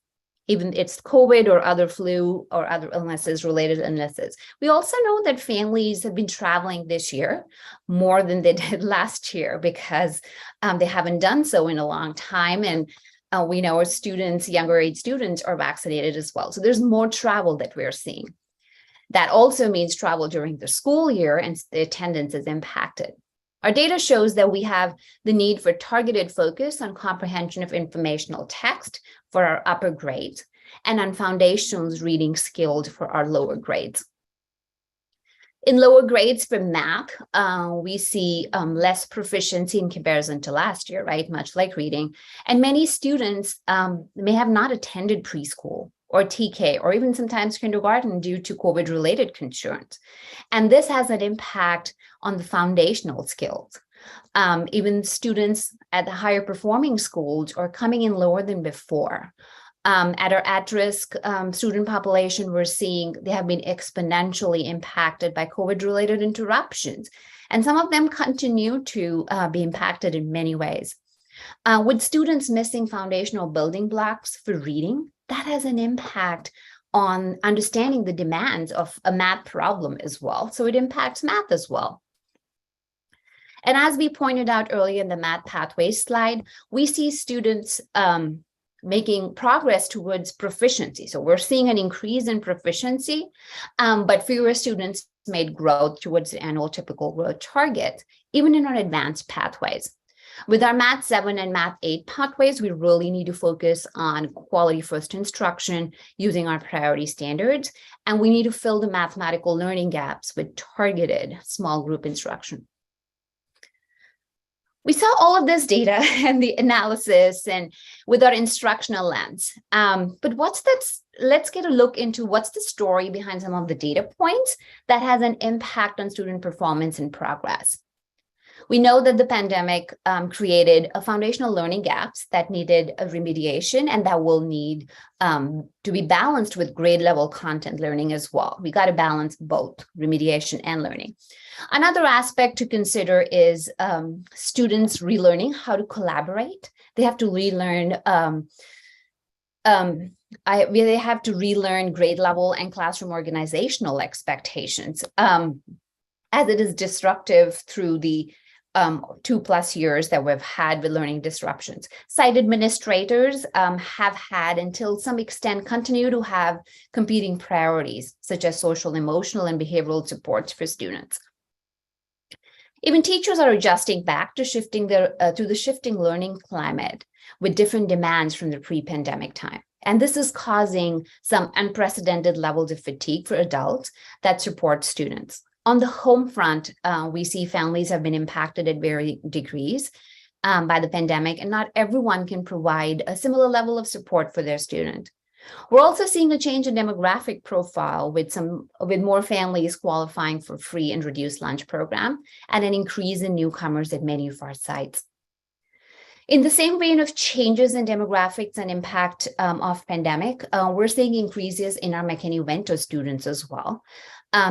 even it's COVID or other flu or other illnesses, related illnesses. We also know that families have been traveling this year more than they did last year because they haven't done so in a long time. And we know our students, younger age students, are vaccinated as well. So there's more travel that we're seeing. That also means travel during the school year, and the attendance is impacted. Our data shows that we have the need for targeted focus on comprehension of informational text for our upper grades and on foundations reading skills for our lower grades. In lower grades for math, we see less proficiency in comparison to last year, right? Much like reading. And many students may have not attended preschool or TK or even sometimes kindergarten due to COVID-related concerns. And this has an impact on the foundational skills. Even students at the higher performing schools are coming in lower than before. At our at-risk student population, we're seeing they have been exponentially impacted by COVID-related interruptions. And some of them continue to be impacted in many ways. With students missing foundational building blocks for reading, that has an impact on understanding the demands of a math problem as well. So it impacts math as well. And as we pointed out earlier in the math pathways slide, we see students making progress towards proficiency. So we're seeing an increase in proficiency, but fewer students made growth towards the annual typical growth target, even in our advanced pathways. With our Math 7 and Math 8 pathways, we really need to focus on quality first instruction using our priority standards, and we need to fill the mathematical learning gaps with targeted small group instruction. We saw all of this data and the analysis and with our instructional lens. But let's get a look into what's the story behind some of the data points that has an impact on student performance and progress. We know that the pandemic created a foundational learning gaps that needed a remediation, and that will need to be balanced with grade level content learning as well. We got to balance both remediation and learning. Another aspect to consider is students relearning how to collaborate. They have to relearn they have to relearn grade level and classroom organizational expectations, as it is disruptive through the 2+ years that we've had with learning disruptions. Site administrators have had, until some extent, continue to have competing priorities, such as social, emotional, and behavioral supports for students. Even teachers are adjusting back to the shifting learning climate with different demands from the pre-pandemic time. And this is causing some unprecedented levels of fatigue for adults that support students. On the home front, we see families have been impacted at varying degrees by the pandemic, and not everyone can provide a similar level of support for their student. We're also seeing a change in demographic profile with more families qualifying for free and reduced lunch program, and an increase in newcomers at many of our sites. In the same vein of changes in demographics and impact of pandemic, we're seeing increases in our McKinney-Vento students as well.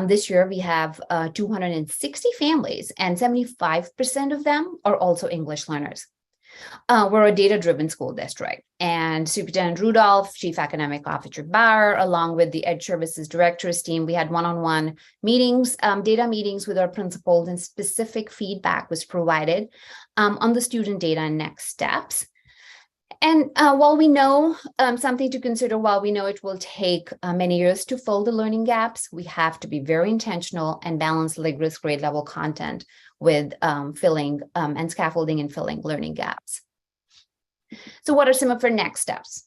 This year, we have 260 families, and 75% of them are also English learners. We're a data-driven school district, and Superintendent Rudolph, Chief Academic Officer Bauer, along with the Ed Services Directors team, we had one-on-one meetings, data meetings with our principals, and specific feedback was provided on the student data and next steps. And while we know something to consider, while we know it will take many years to fill the learning gaps, we have to be very intentional and balance rigorous grade level content with filling and scaffolding and filling learning gaps. So what are some of our next steps?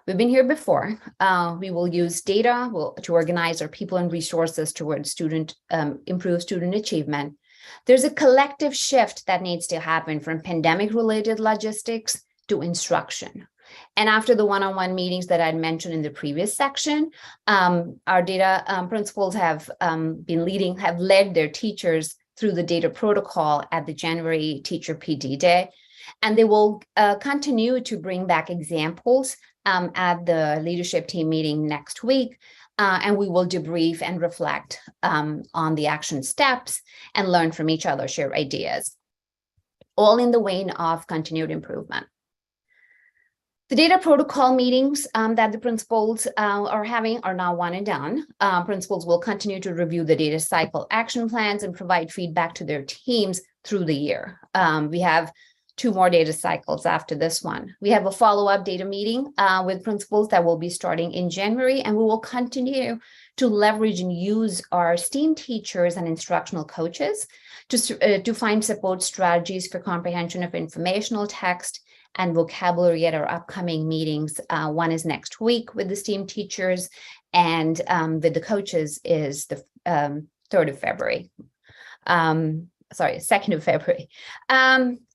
We've been here before. We will use data to organize our people and resources towards improve student achievement. There's a collective shift that needs to happen from pandemic-related logistics to instruction. And after the one-on-one meetings that I'd mentioned in the previous section, our data principals have led their teachers through the data protocol at the January Teacher PD Day. And they will continue to bring back examples at the leadership team meeting next week. And we will debrief and reflect on the action steps and learn from each other, share ideas, all in the vein of continued improvement. The data protocol meetings that the principals are having are now one and done. Principals will continue to review the data cycle action plans and provide feedback to their teams through the year. We have 2 more data cycles after this one. We have a follow-up data meeting with principals that will be starting in January, and we will continue to leverage and use our STEAM teachers and instructional coaches to find support strategies for comprehension of informational text and vocabulary at our upcoming meetings. One is next week with the STEAM teachers, and with the coaches is the 3rd of February. 2nd of February.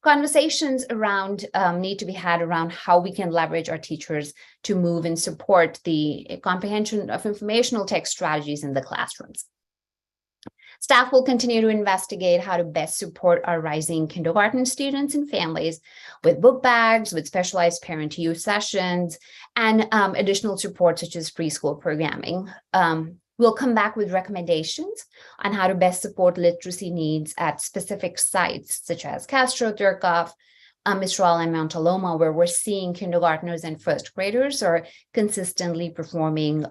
Conversations around need to be had around how we can leverage our teachers to move and support the comprehension of informational text strategies in the classrooms. Staff will continue to investigate how to best support our rising kindergarten students and families with book bags, with specialized parent use sessions, and additional support such as preschool programming. We'll come back with recommendations on how to best support literacy needs at specific sites such as Castro, Durkoff, Mistral, and Mount Aloma, where we're seeing kindergartners and first graders are consistently performing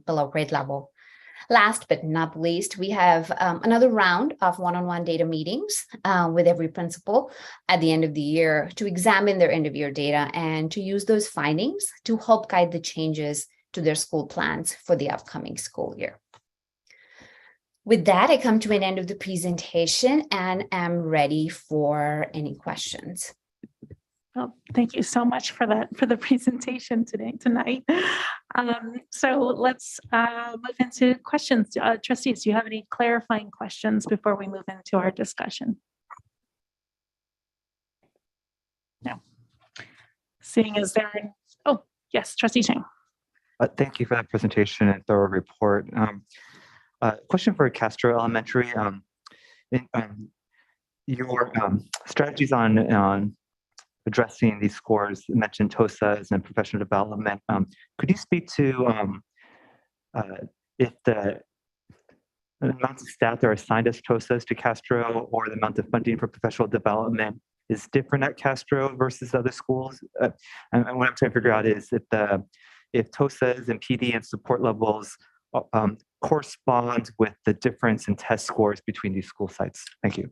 below grade level. Last but not least, we have another round of one-on-one data meetings with every principal at the end of the year to examine their end-of-year data and to use those findings to help guide the changes to their school plans for the upcoming school year. With that, I come to an end of the presentation and am ready for any questions. Well, thank you so much for the presentation tonight. So let's move into questions. Trustees, do you have any clarifying questions before we move into our discussion? No. Seeing as there, oh yes, Trustee Chang. Thank you for that presentation and thorough report. Question for Castro Elementary. Your strategies on addressing these scores, you mentioned TOSAs and professional development. Could you speak to if the amount of staff that are assigned as TOSAs to Castro or the amount of funding for professional development is different at Castro versus other schools? And what I'm trying to figure out is if TOSAs and PD and support levels correspond with the difference in test scores between these school sites. Thank you.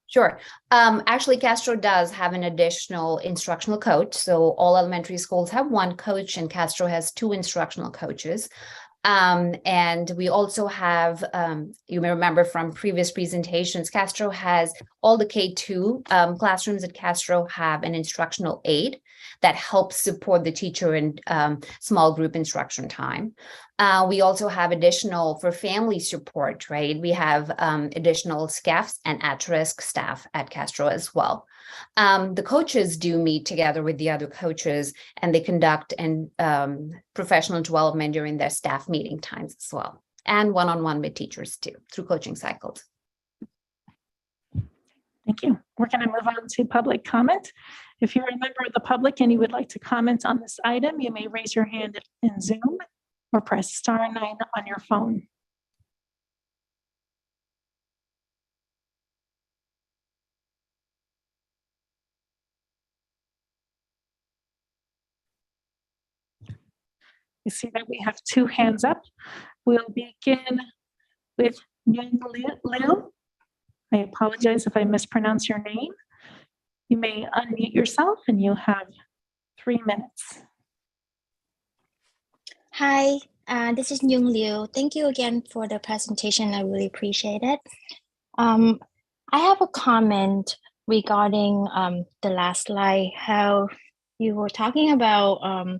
Sure. Actually, Castro does have an additional instructional coach. So all elementary schools have one coach and Castro has 2 instructional coaches. And we also have, you may remember from previous presentations, Castro has all the K2 classrooms at Castro have an instructional aide that helps support the teacher in small group instruction time. We also have additional for family support, right? We have additional SCAFs and at-risk staff at Castro as well. The coaches do meet together with the other coaches and they conduct professional development during their staff meeting times as well, and one-on-one with teachers too, through coaching cycles. Thank you. We're going to move on to public comment. If you're a member of the public and you would like to comment on this item, you may raise your hand in Zoom or press *9 on your phone. You see that we have 2 hands up. We'll begin with Nyung Liu. I apologize if I mispronounce your name. You may unmute yourself and you have 3 minutes. Hi, this is Nyung Liu. Thank you again for the presentation. I really appreciate it. I have a comment regarding the last slide, how you were talking about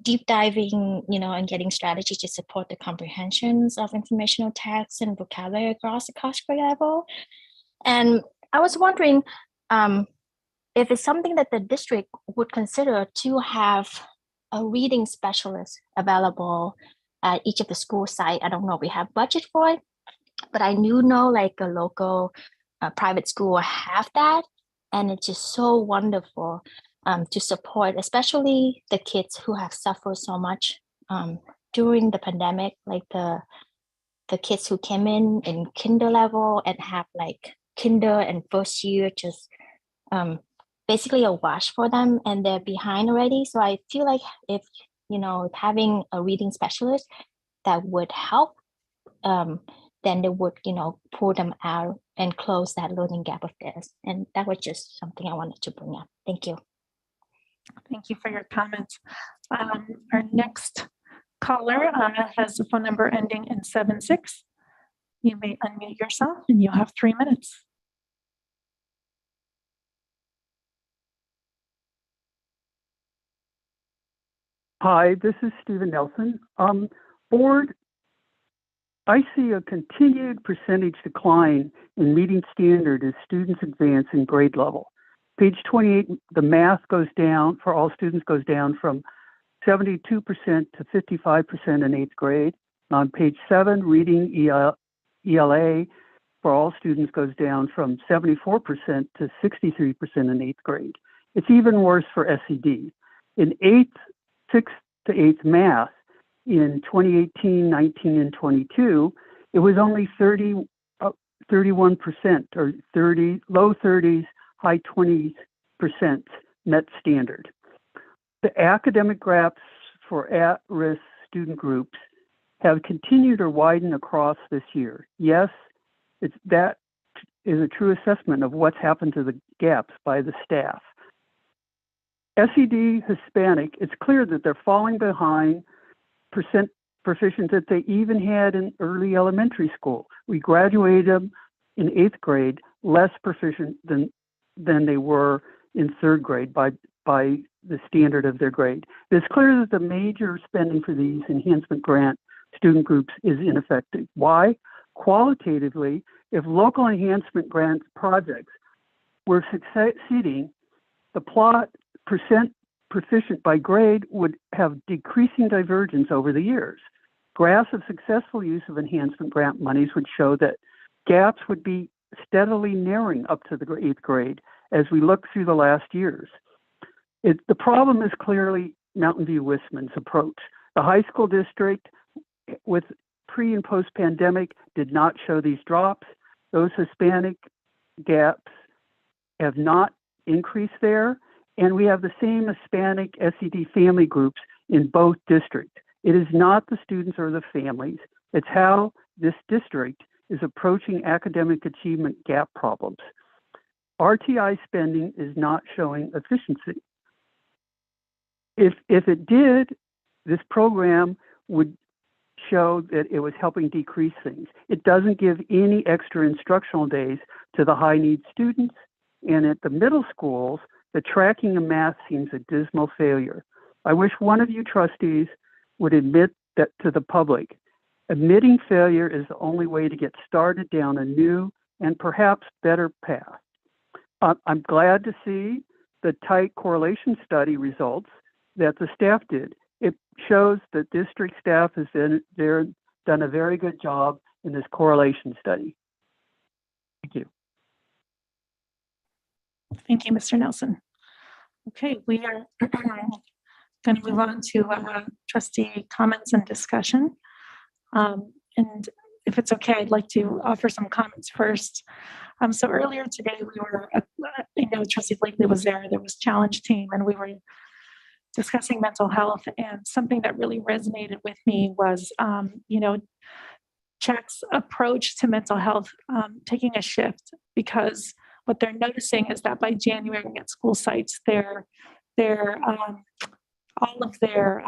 deep diving, and getting strategies to support the comprehensions of informational text and vocabulary across the class grade level. And I was wondering if it's something that the district would consider to have a reading specialist available at each of the school sites. I don't know if we have budget for it, but I do know like a local private school have that. And it's just so wonderful to support, especially the kids who have suffered so much during the pandemic, like the kids who came in kinder level and have like kinder and first year just basically a wash for them, and they're behind already. So I feel like if, you know, having a reading specialist that would help, then they would, you know, pull them out and close that learning gap of theirs. And that was just something I wanted to bring up. Thank you. Thank you for your comments. Our next caller has a phone number ending in 76. You may unmute yourself and you'll have 3 minutes. Hi, this is Stephen Nelson. Board, I see a continued percentage decline in meeting standard as students advance in grade level. Page 28, the math goes down for all students goes down from 72% to 55% in 8th grade. On page 7, reading ELA for all students goes down from 74% to 63% in 8th grade. It's even worse for SED. In 6th to 8th math in 2018, 19, and 22, it was only 31% or low 30s, high 20s% met standard. The academic gaps for at-risk student groups have continued to widen across this year. Yes, that is a true assessment of what's happened to the gaps by the staff. SED Hispanic, it's clear that they're falling behind percent proficient that they even had in early elementary school. We graduated them in 8th grade less proficient than they were in 3rd grade by the standard of their grade. It's clear that the major spending for these enhancement grant student groups is ineffective. Why? Qualitatively, if local enhancement grant projects were succeeding, the plot percent proficient by grade would have decreasing divergence over the years. Graphs of successful use of enhancement grant monies would show that gaps would be steadily narrowing up to the 8th grade as we look through the last years. The problem is clearly Mountain View Wistman's approach. The high school district with pre and post pandemic did not show these drops. Those Hispanic gaps have not increased there. And we have the same Hispanic SED family groups in both districts. It is not the students or the families. It's how this district is approaching academic achievement gap problems. RTI spending is not showing efficiency. If it did, this program would show that it was helping decrease things. It doesn't give any extra instructional days to the high need students. And at the middle schools, the tracking of math seems a dismal failure. I wish one of you trustees would admit that to the public. Admitting failure is the only way to get started down a new and perhaps better path. I'm glad to see the tight correlation study results that the staff did. It shows that district staff has done a very good job in this correlation study. Thank you. Thank you, Mr. Nelson. Okay, we are going to move on to trustee comments and discussion. And if it's okay, I'd like to offer some comments first. So earlier today, we were, Trustee Blakely was there, there was challenge team, and we were discussing mental health. And something that really resonated with me was, CHEC's approach to mental health taking a shift, because what they're noticing is that by January at school sites, all of their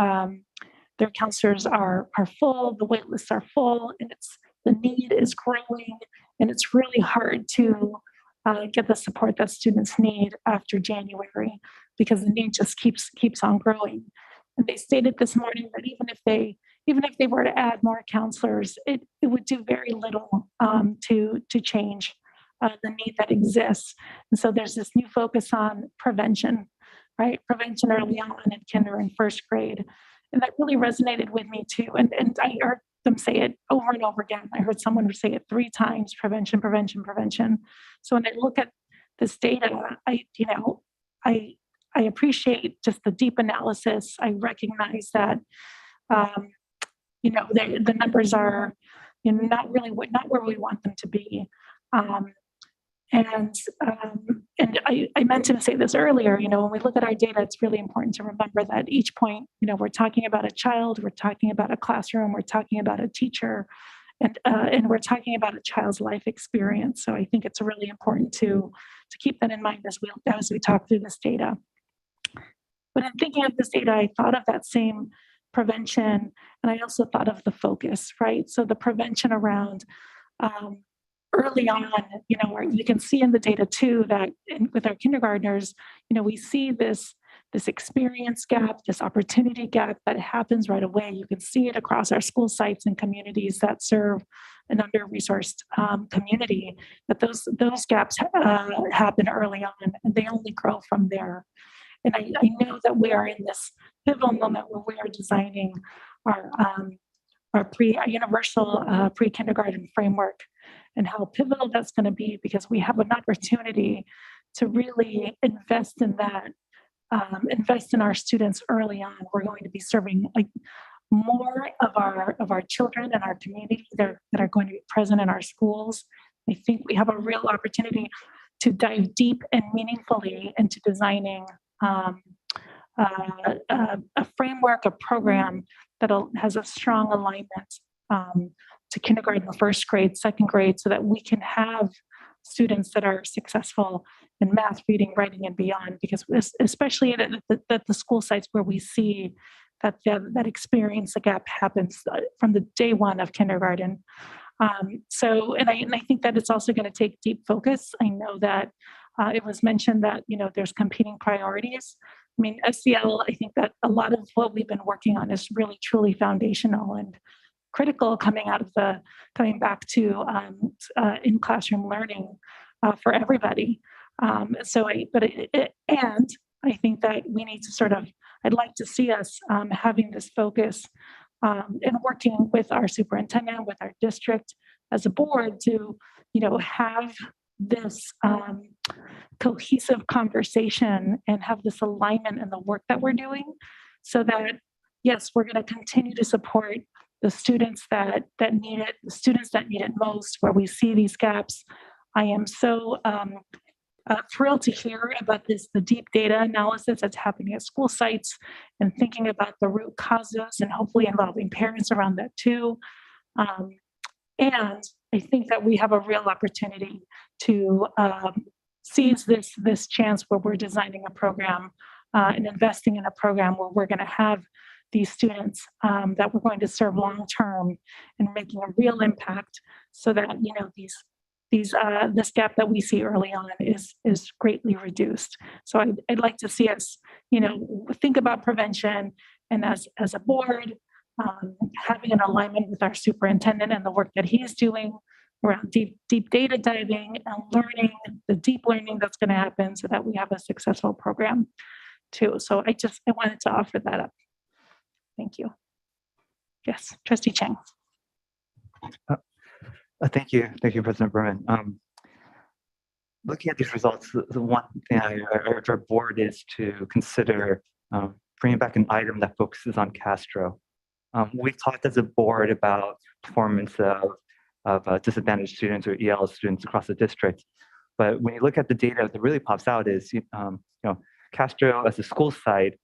counselors are full, the wait lists are full, and the need is growing, and it's really hard to get the support that students need after January, because the need just keeps on growing. And they stated this morning that even if they were to add more counselors, it would do very little to change the need that exists. And so there's this new focus on prevention, right? Prevention early on in kinder and first grade. And that really resonated with me too. And I heard them say it over and over again. I heard someone say it 3 times, prevention, prevention, prevention. So when I look at this data, I appreciate just the deep analysis. I recognize that, the numbers are, not really not where we want them to be. And I meant to say this earlier, when we look at our data, it's really important to remember that each point, we're talking about a child, we're talking about a classroom, we're talking about a teacher, and we're talking about a child's life experience. So I think it's really important to keep that in mind as we talk through this data. But in thinking of this data, I thought of that same prevention, and I also thought of the focus, right? So the prevention around early on, you can see in the data too that with our kindergartners, we see this experience gap, this opportunity gap that happens right away. You can see it across our school sites and communities that serve an under-resourced community, that those gaps happen early on, and they only grow from there. And I know that we are in this pivotal moment where we are designing our universal pre-kindergarten framework, and how pivotal that's going to be, because we have an opportunity to really invest in that, invest in our students early on. We're going to be serving more of our children and our community that are going to be present in our schools. I think we have a real opportunity to dive deep and meaningfully into designing a framework, a program that has a strong alignment to kindergarten, first grade, second grade, so that we can have students that are successful in math, reading, writing, and beyond. Because especially at the school sites where we see that experience, the gap happens from the day one of kindergarten. And I think that it's also going to take deep focus. I know that it was mentioned that there's competing priorities. I mean, SEL, I think that a lot of what we've been working on is really truly foundational and critical coming back to in classroom learning for everybody. And I think that we need to I'd like to see us having this focus and working with our superintendent, with our district as a board to, have this cohesive conversation and have this alignment in the work that we're doing, so that, yes, we're going to continue to support the students that need it, the students that need it most, where we see these gaps. I am so thrilled to hear about the deep data analysis that's happening at school sites, and thinking about the root causes, and hopefully involving parents around that too. And I think that we have a real opportunity to seize this chance where we're designing a program and investing in a program where we're going to have these students that we're going to serve long term and making a real impact, so that this gap that we see early on is greatly reduced. So I'd like to see us think about prevention, and as a board, having an alignment with our superintendent and the work that he's doing around deep data diving and learning, the deep learning that's going to happen, so that we have a successful program too. So I wanted to offer that up. Thank you. Yes, Trustee Chang. Thank you, President Berman. Looking at these results, the one thing I urge our board is to consider bringing back an item that focuses on Castro. We've talked as a board about performance of disadvantaged students or EL students across the district, but when you look at the data, that really pops out is Castro as a school site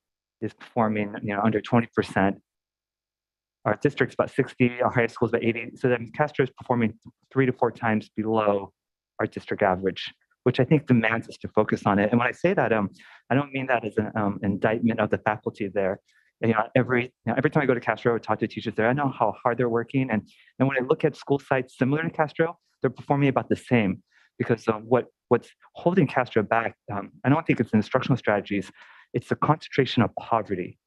is performing under 20%. Our district's about 60, our high school's about 80. So then Castro is performing 3 to 4 times below our district average, which I think demands us to focus on it. And when I say that, I don't mean that as an indictment of the faculty there. Every time I go to Castro or talk to teachers there, I know how hard they're working. And when I look at school sites similar to Castro, they're performing about the same, because what's holding Castro back, I don't think it's instructional strategies, it's the concentration of poverty.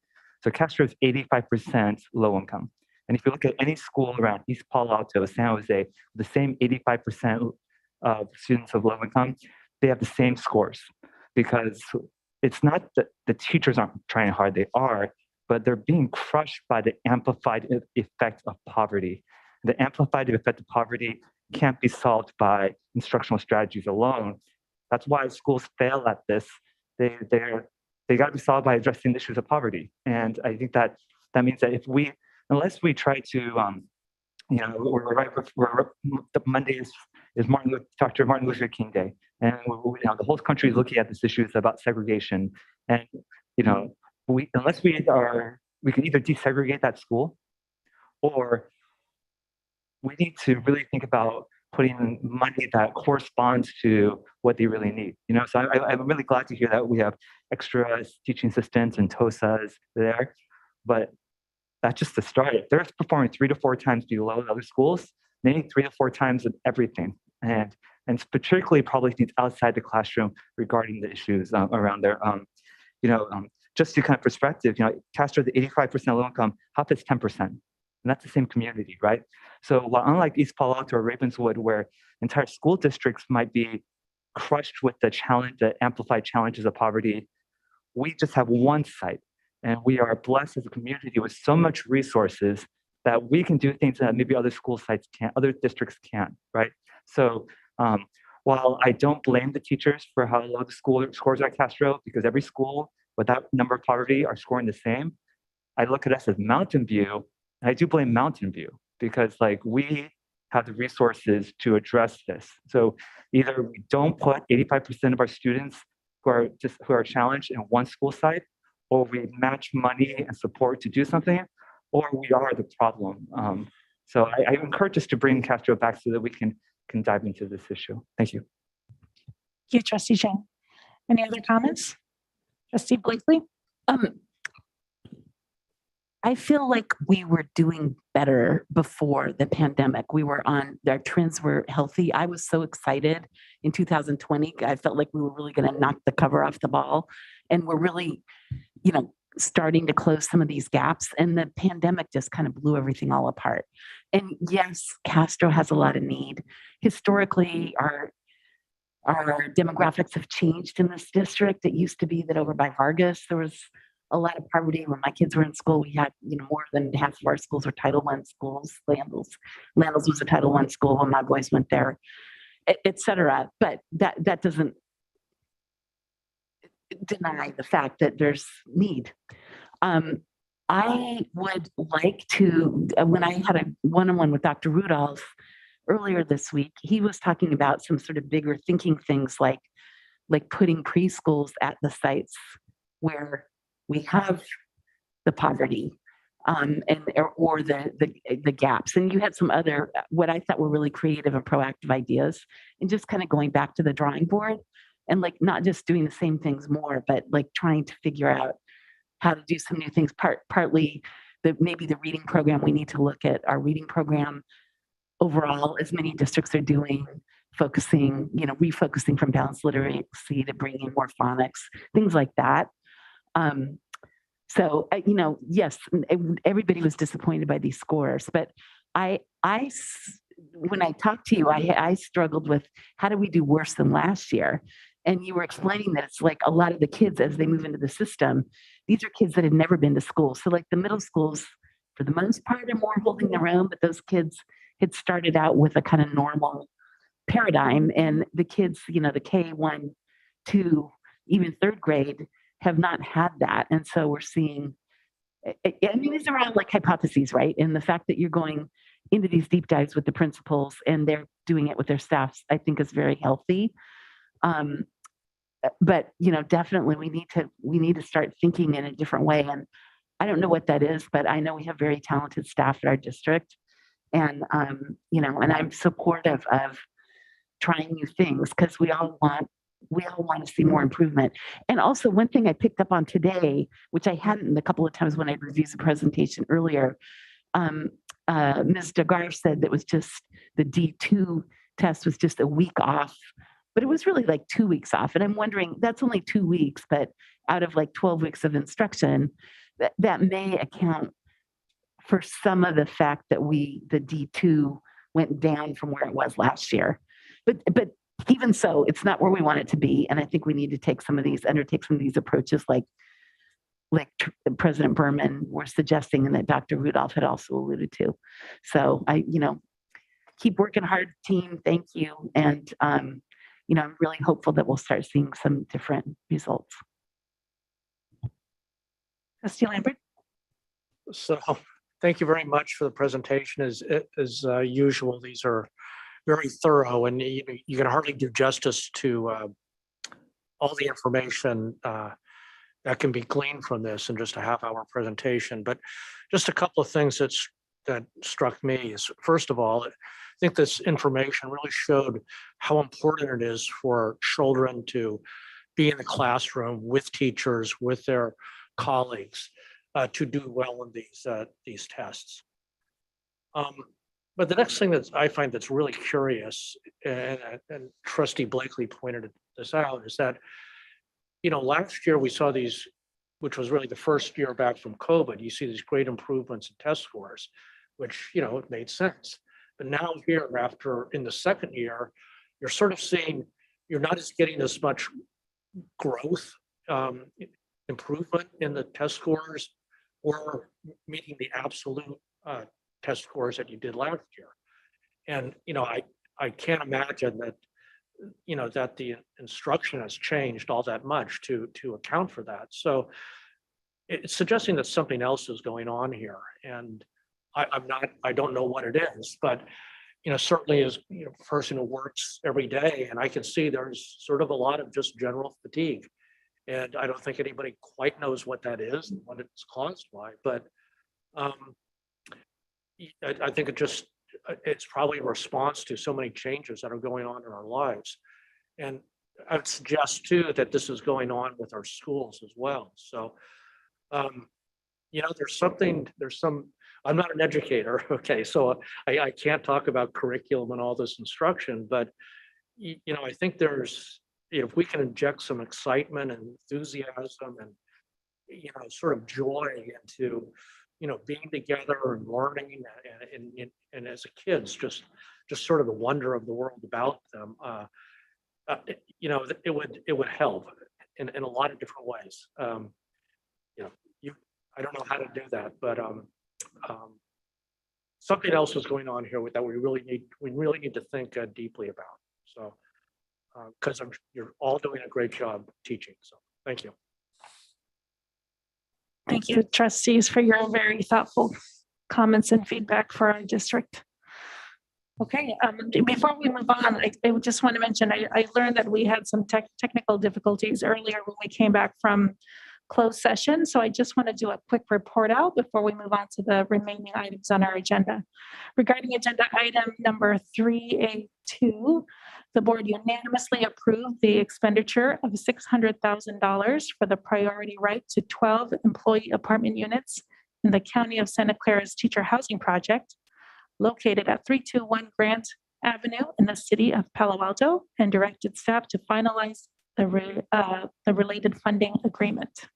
So Castro is 85% low income. And if you look at any school around East Palo Alto, San Jose, the same 85% of students of low income, they have the same scores, because it's not that the teachers aren't trying hard, they are, but they're being crushed by the amplified effect of poverty. The amplified effect of poverty can't be solved by instructional strategies alone. That's why schools fail at this. They got to be solved by addressing the issues of poverty. And I think that means that unless we try to, we're right. The Monday is Dr. Martin Luther King Day, and the whole country is looking at this issues about segregation. And unless we can either desegregate that school, or we need to really think about putting money that corresponds to what they really need. So I'm really glad to hear that we have extra teaching assistants and TOSAs there, but that's just the start. They're performing 3 to 4 times below other schools. They need 3 to 4 times of everything, and particularly probably needs outside the classroom regarding the issues around there. Just to kind of perspective, Castro, the 85% low income, HUP is 10%, and that's the same community, right? So while unlike East Palo Alto or Ravenswood, where entire school districts might be crushed with the amplified challenges of poverty, we just have one site. And we are blessed as a community with so much resources that we can do things that maybe other school sites can't, other districts can't, right? So while I don't blame the teachers for how low the school scores are at Castro, because every school with that number of poverty are scoring the same, I look at us as Mountain View, and I do blame Mountain View because we have the resources to address this. So either we don't put 85% of our students who are challenged in one school site, or we match money and support to do something, or we are the problem. So I encourage us to bring Castro back so that we can dive into this issue. Thank you. Thank you, Trustee Chang. Any other comments? Trustee Blakely? I feel like we were doing better before the pandemic. Our trends were healthy. I was so excited in 2020. I felt like we were really going to knock the cover off the ball. And we're really, starting to close some of these gaps. And the pandemic just kind of blew everything all apart. And yes, Castro has a lot of need. Historically, our demographics have changed in this district. It used to be that over by Vargas, there was a lot of poverty. When my kids were in school, we had, more than half of our schools were Title I schools. Landals was a Title I school when my boys went there, et cetera. But that doesn't deny the fact that there's need. I would like to, when I had a one-on-one with Dr. Rudolph earlier this week, he was talking about some sort of bigger thinking things like putting preschools at the sites where we have the poverty or the gaps. And you had some other, what I thought were really creative and proactive ideas, and just kind of going back to the drawing board and not just doing the same things more, but trying to figure out how to do some new things. Partly maybe the reading program, we need to look at our reading program overall, as many districts are doing, focusing, refocusing from balanced literacy to bring in more phonics, things like that. So, yes, everybody was disappointed by these scores, but when I talked to you, I struggled with how do we do worse than last year? And you were explaining that it's a lot of the kids, as they move into the system, these are kids that had never been to school. So the middle schools, for the most part, are more holding their own, but those kids had started out with a kind of normal paradigm. And the kids, the K1, 2, even third grade have not had that. And so we're seeing, these are all hypotheses, right? And the fact that you're going into these deep dives with the principals and they're doing it with their staffs, I think is very healthy. But definitely we need to start thinking in a different way. And I don't know what that is, but I know we have very talented staff at our district. And and I'm supportive of trying new things because we all want to see more improvement. And also one thing I picked up on today, which I hadn't a couple of times when I reviewed the presentation earlier, Ms. Degar said that was just the D2 test was just a week off, but it was really 2 weeks off. And I'm wondering, that's only 2 weeks, but out of 12 weeks of instruction, that may account for some of the fact that the D2 went down from where it was last year. But even so, it's not where we want it to be. And I think we need to undertake some of these approaches like President Berman was suggesting and that Dr. Rudolph had also alluded to. So I, keep working hard, team. Thank you. And I'm really hopeful that we'll start seeing some different results. Trustee Lambert? So thank you very much for the presentation. As usual, these are very thorough, and you can hardly do justice to all the information that can be gleaned from this in just a half-hour presentation. But just a couple of things that struck me is, first of all, I think this information really showed how important it is for children to be in the classroom with teachers, with their colleagues, to do well in these tests. But the next thing that I find that's really curious, and Trustee Blakely pointed this out, is that, last year we saw these, which was really the first year back from COVID, you see these great improvements in test scores, which, it made sense. But now here, in the second year, you're sort of seeing, you're not as getting as much growth, improvement in the test scores, or meeting the absolute test scores that you did last year. And, I can't imagine that, that the instruction has changed all that much to account for that. So it's suggesting that something else is going on here. And I don't know what it is, but, certainly as a person who works every day, and I can see there's sort of a lot of just general fatigue. And I don't think anybody quite knows what that is and what it's caused by, but I think it's probably a response to so many changes that are going on in our lives. And I would suggest too that this is going on with our schools as well. So, I'm not an educator, okay, so I can't talk about curriculum and all this instruction, but, I think if we can inject some excitement and enthusiasm and, sort of joy into, being together and learning and as a kids, just sort of the wonder of the world about them, it would help in a lot of different ways. I don't know how to do that, but something else is going on here that we really need to think deeply about. So, because you're all doing a great job teaching. So, thank you. Thank you, trustees, for your very thoughtful comments and feedback for our district. Okay, before we move on, I just want to mention, I learned that we had some technical difficulties earlier when we came back from closed session. So I just want to do a quick report out before we move on to the remaining items on our agenda. Regarding agenda item number 3A2, the board unanimously approved the expenditure of $600,000 for the priority right to 12 employee apartment units in the County of Santa Clara's teacher housing project located at 321 Grant Avenue in the city of Palo Alto, and directed staff to finalize the related funding agreement.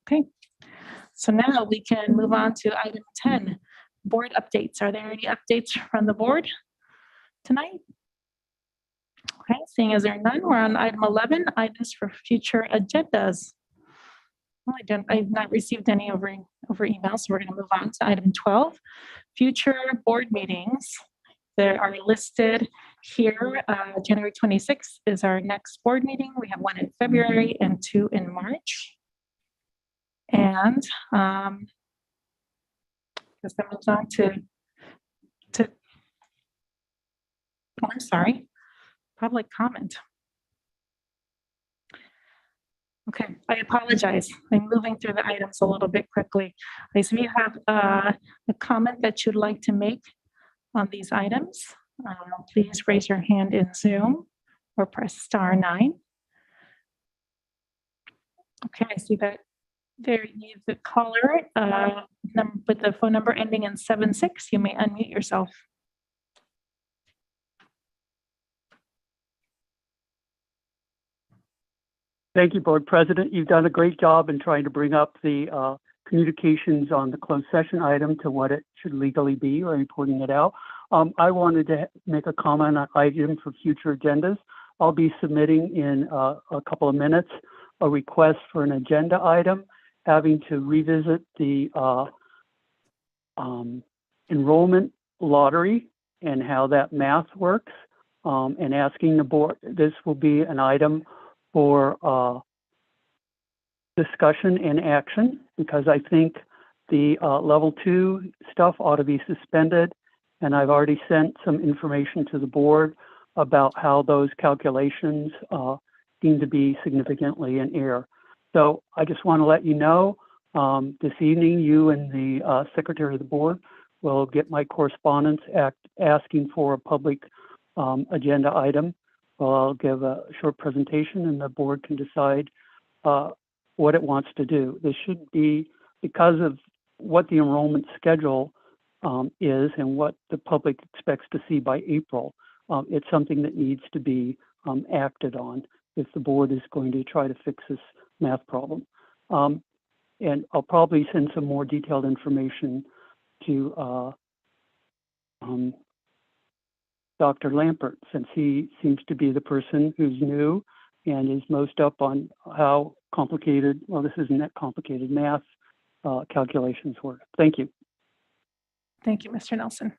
Okay, so now we can move on to item 10, board updates. Are there any updates from the board tonight? Okay, seeing as there are none, we're on item 11, items for future agendas. Well, I've not received any over email, so we're going to move on to item 12, future board meetings. They are listed here. January 26th is our next board meeting. We have one in February and 2 in March. And I guess that moves on to oh, I'm sorry, public comment. Okay, I apologize. I'm moving through the items a little bit quickly. If you have a comment that you'd like to make on these items, please raise your hand in Zoom or press *9. Okay, I see that there is the caller with the phone number ending in 76. You may unmute yourself. Thank you, Board President. You've done a great job in trying to bring up the communications on the closed session item to what it should legally be, or reporting it out. I wanted to make a comment on item for future agendas. I'll be submitting in a couple of minutes a request for an agenda item having to revisit the enrollment lottery and how that math works. and asking the board, this will be an item for discussion and action, because I think the level 2 stuff ought to be suspended. And I've already sent some information to the board about how those calculations seem to be significantly in error. So I just want to let you know, this evening, you and the secretary of the board will get my correspondence asking for a public agenda item. Well, I'll give a short presentation and the board can decide what it wants to do. This should be, because of what the enrollment schedule is and what the public expects to see by April, it's something that needs to be acted on if the board is going to try to fix this math problem. And I'll probably send some more detailed information to Dr. Lampert, since he seems to be the person who's new and is most up on how complicated, well, this isn't that complicated, math calculations work. Thank you. Thank you, Mr. Nelson.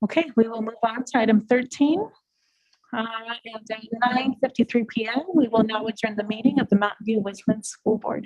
Okay, we will move on to item 13. And at 9:53 p.m., we will now adjourn the meeting of the Mountain View Wisconsin School Board.